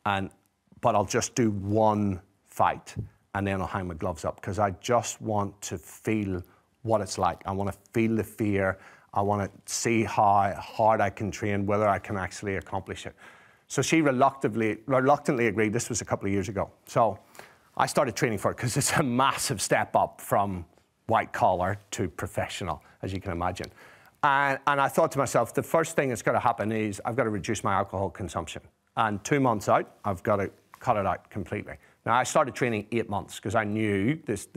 [SPEAKER 1] But I'll just do one fight and then I'll hang my gloves up because I just want to feel what it's like. I want to feel the fear. I want to see how hard I can train, whether I can actually accomplish it. So she reluctantly agreed. This was a couple of years ago. So I started training for it because it's a massive step up from white collar to professional, as you can imagine. And I thought to myself, the first thing that's got to happen is I've got to reduce my alcohol consumption. And 2 months out, I've got to cut it out completely. Now, I started training 8 months because I knew this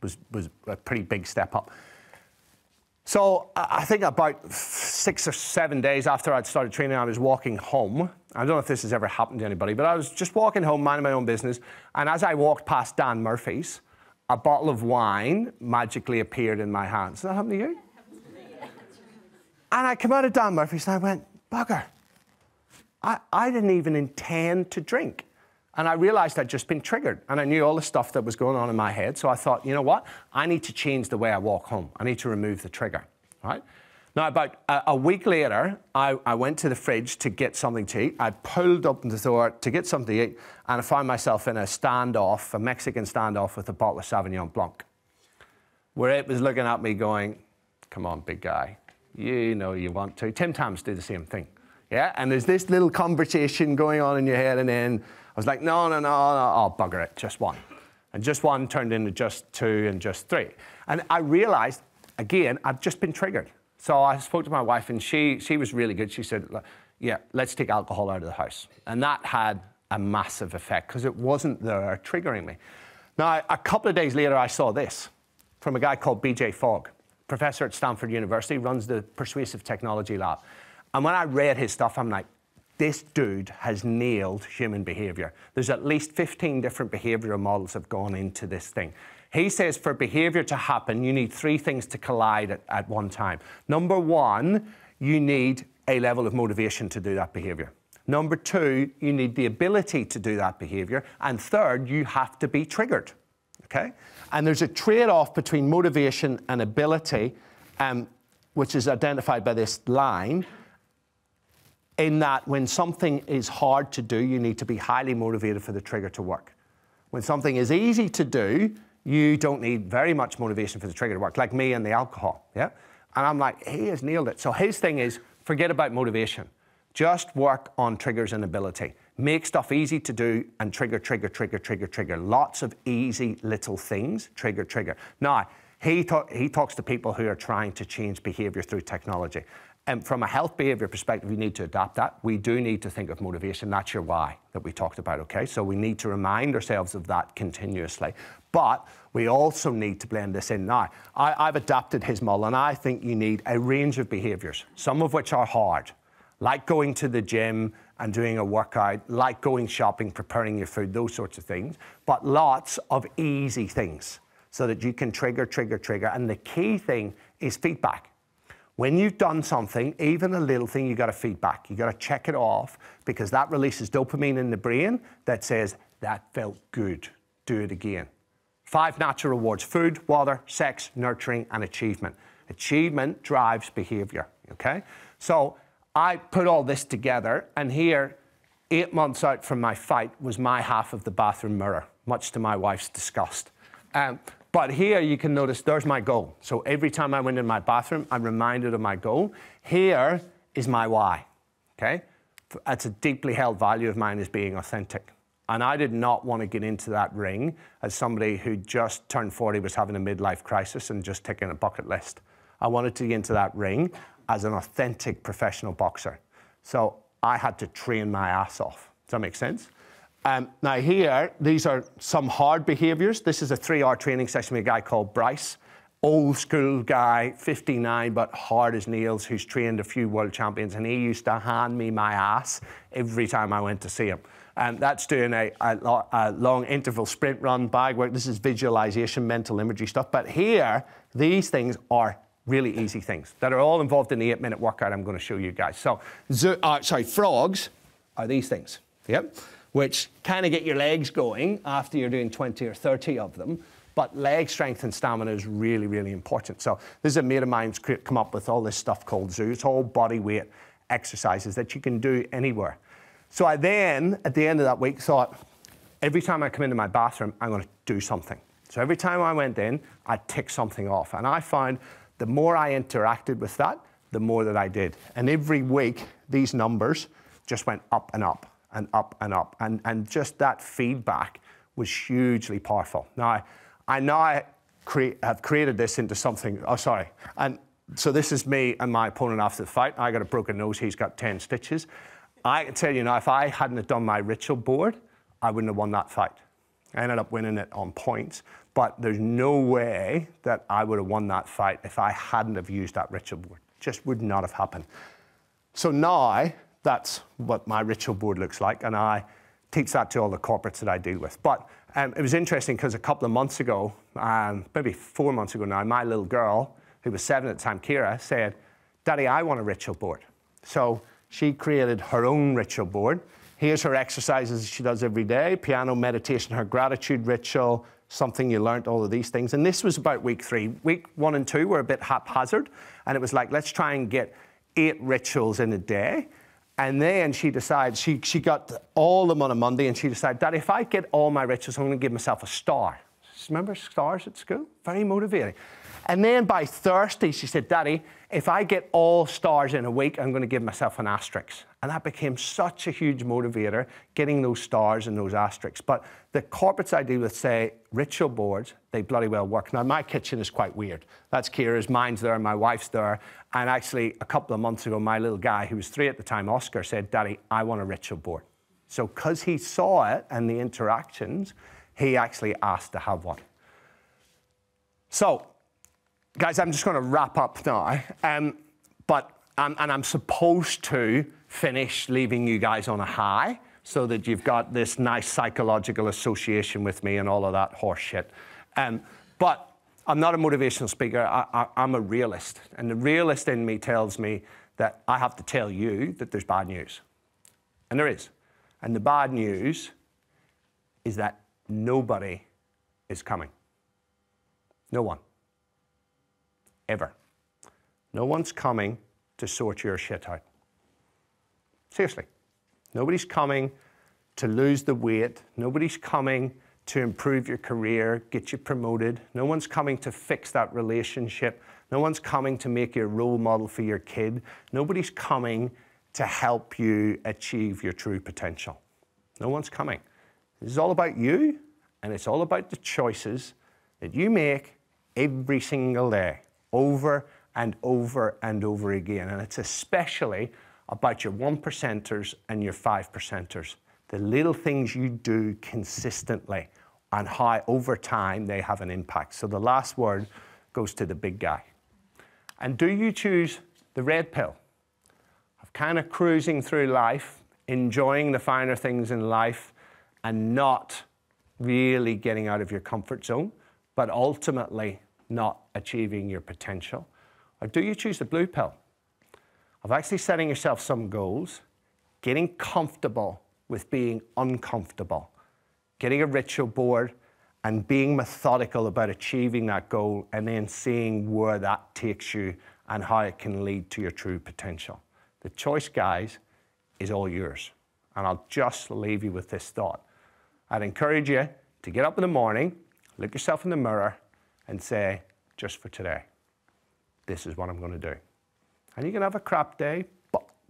[SPEAKER 1] was a pretty big step up. So I think about 6 or 7 days after I'd started training, I was walking home. I don't know if this has ever happened to anybody, but I was just walking home, minding my own business. And as I walked past Dan Murphy's, a bottle of wine magically appeared in my hands. Does that happen to you? And I came out of Dan Murphy's and I went, bugger, I didn't even intend to drink. And I realized I'd just been triggered. And I knew all the stuff that was going on in my head. So I thought, you know what? I need to change the way I walk home. I need to remove the trigger, right? Now, about a week later, I went to the fridge to get something to eat. I pulled up the door to get something to eat, and I found myself in a standoff, a Mexican standoff with a bottle of Sauvignon Blanc, where it was looking at me going, come on, big guy. You know you want to. Tim Tams do the same thing. Yeah, and there's this little conversation going on in your head, and then I was like, no, oh, bugger it, just one. And just one turned into just two and just three. And I realized, again, I've just been triggered. So I spoke to my wife, and she was really good. She said, yeah, let's take alcohol out of the house. And that had a massive effect because it wasn't there triggering me. Now, a couple of days later, I saw this from a guy called BJ Fogg, professor at Stanford University, runs the Persuasive Technology Lab. And when I read his stuff, I'm like, this dude has nailed human behavior. There's at least 15 different behavioral models have gone into this thing. He says for behavior to happen, you need 3 things to collide at one time. Number 1, you need a level of motivation to do that behavior. Number 2, you need the ability to do that behavior. And third, you have to be triggered, okay? And there's a trade-off between motivation and ability, which is identified by this line, in that when something is hard to do, you need to be highly motivated for the trigger to work. When something is easy to do, you don't need very much motivation for the trigger to work, like me and the alcohol, yeah? And I'm like, he has nailed it. So his thing is, forget about motivation. Just work on triggers and ability. Make stuff easy to do and trigger, trigger, trigger, trigger, trigger. Lots of easy little things, trigger, trigger. Now, he talks to people who are trying to change behavior through technology. And from a health behavior perspective, we need to adapt that. We do need to think of motivation. That's your why that we talked about, okay? So we need to remind ourselves of that continuously. But we also need to blend this in. Now, I've adapted his model, and I think you need a range of behaviors, some of which are hard, like going to the gym and doing a workout, like going shopping, preparing your food, those sorts of things, but lots of easy things so that you can trigger, trigger, trigger. And the key thing is feedback. When you've done something, even a little thing, you got to feedback. You got to check it off because that releases dopamine in the brain that says, that felt good, do it again. 5 natural rewards: food, water, sex, nurturing, and achievement. Achievement drives behavior, okay? So I put all this together, and here, 8 months out from my fight, was my half of the bathroom mirror, much to my wife's disgust. But here you can notice there's my goal. So every time I went in my bathroom, I'm reminded of my goal. Here is my why, okay? It's a deeply held value of mine, is being authentic. And I did not want to get into that ring as somebody who just turned 40, was having a midlife crisis and just ticking a bucket list. I wanted to get into that ring as an authentic professional boxer. So I had to train my ass off. Does that make sense? Now here, these are some hard behaviors. This is a 3-hour training session with a guy called Bryce, old school guy, 59, but hard as nails, who's trained a few world champions, and he used to hand me my ass every time I went to see him. And that's doing a long interval sprint run, bag work. This is visualization, mental imagery stuff. But here, these things are really easy things that are all involved in the 8-minute workout I'm going to show you guys. So, frogs are these things, yep, which kind of get your legs going after you're doing 20 or 30 of them. But leg strength and stamina is really, really important. So this is a mate of mine's come up with all this stuff called Zoo. It's all body weight exercises that you can do anywhere. So I then, at the end of that week, thought, every time I come into my bathroom, I'm going to do something. So every time I went in, I'd tick something off. And I found the more I interacted with that, the more that I did. And every week, these numbers just went up and up and up and up. And just that feedback was hugely powerful. Now, I have created this into something, and So this is me and my opponent after the fight. I got a broken nose, he's got 10 stitches. I can tell you now, if I hadn't have done my ritual board, I wouldn't have won that fight. I ended up winning it on points, but there's no way that I would have won that fight if I hadn't have used that ritual board. Just would not have happened. So now, that's what my ritual board looks like, and I teach that to all the corporates that I deal with. But it was interesting because a couple of months ago, maybe 4 months ago now, my little girl, who was 7 at the time, Kira, said, Daddy, I want a ritual board. So she created her own ritual board. Here's her exercises she does every day: piano, meditation, her gratitude ritual, something you learnt, all of these things. And this was about week 3. Week 1 and 2 were a bit haphazard, and it was like, let's try and get 8 rituals in a day. And then she decided, she got all of them on a Monday, and she decided, Daddy, if I get all my rituals, I'm going to give myself a star. Remember stars at school? Very motivating. And then by Thursday, she said, Daddy, if I get all stars in a week, I'm going to give myself an asterisk. And that became such a huge motivator, getting those stars and those asterisks. But the corporates I deal with say, ritual boards, they bloody well work. Now, my kitchen is quite weird. That's Kira's, mine's there, my wife's there. And actually, a couple of months ago, my little guy, who was 3 at the time, Oscar, said, Daddy, I want a ritual board. So because he saw it and the interactions, he actually asked to have one. So, guys, I'm just going to wrap up now. And I'm supposed to finish leaving you guys on a high so that you've got this nice psychological association with me and all of that horse shit. But I'm not a motivational speaker. I'm a realist. And the realist in me tells me that I have to tell you that there's bad news. And there is. And the bad news is that nobody is coming. No one. Ever. No one's coming to sort your shit out. Seriously. Nobody's coming to lose the weight. Nobody's coming to improve your career, get you promoted. No one's coming to fix that relationship. No one's coming to make you a role model for your kid. Nobody's coming to help you achieve your true potential. No one's coming. This is all about you, and it's all about the choices that you make every single day, over and over and over again. And it's especially about your 1%ers and your 5%ers. The little things you do consistently and how over time they have an impact. So the last word goes to the big guy. And do you choose the red pill of kind of cruising through life, enjoying the finer things in life, and not really getting out of your comfort zone, but ultimately not achieving your potential? Or do you choose the blue pill of actually setting yourself some goals, getting comfortable with being uncomfortable, getting a ritual board and being methodical about achieving that goal, and then seeing where that takes you and how it can lead to your true potential? The choice, guys, is all yours. And I'll just leave you with this thought. I'd encourage you to get up in the morning, look yourself in the mirror and say, just for today, this is what I'm going to do. And you can have a crap day,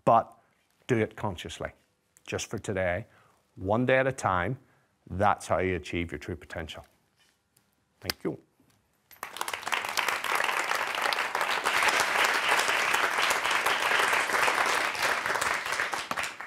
[SPEAKER 1] but do it consciously. Just for today, one day at a time. That's how you achieve your true potential. Thank you.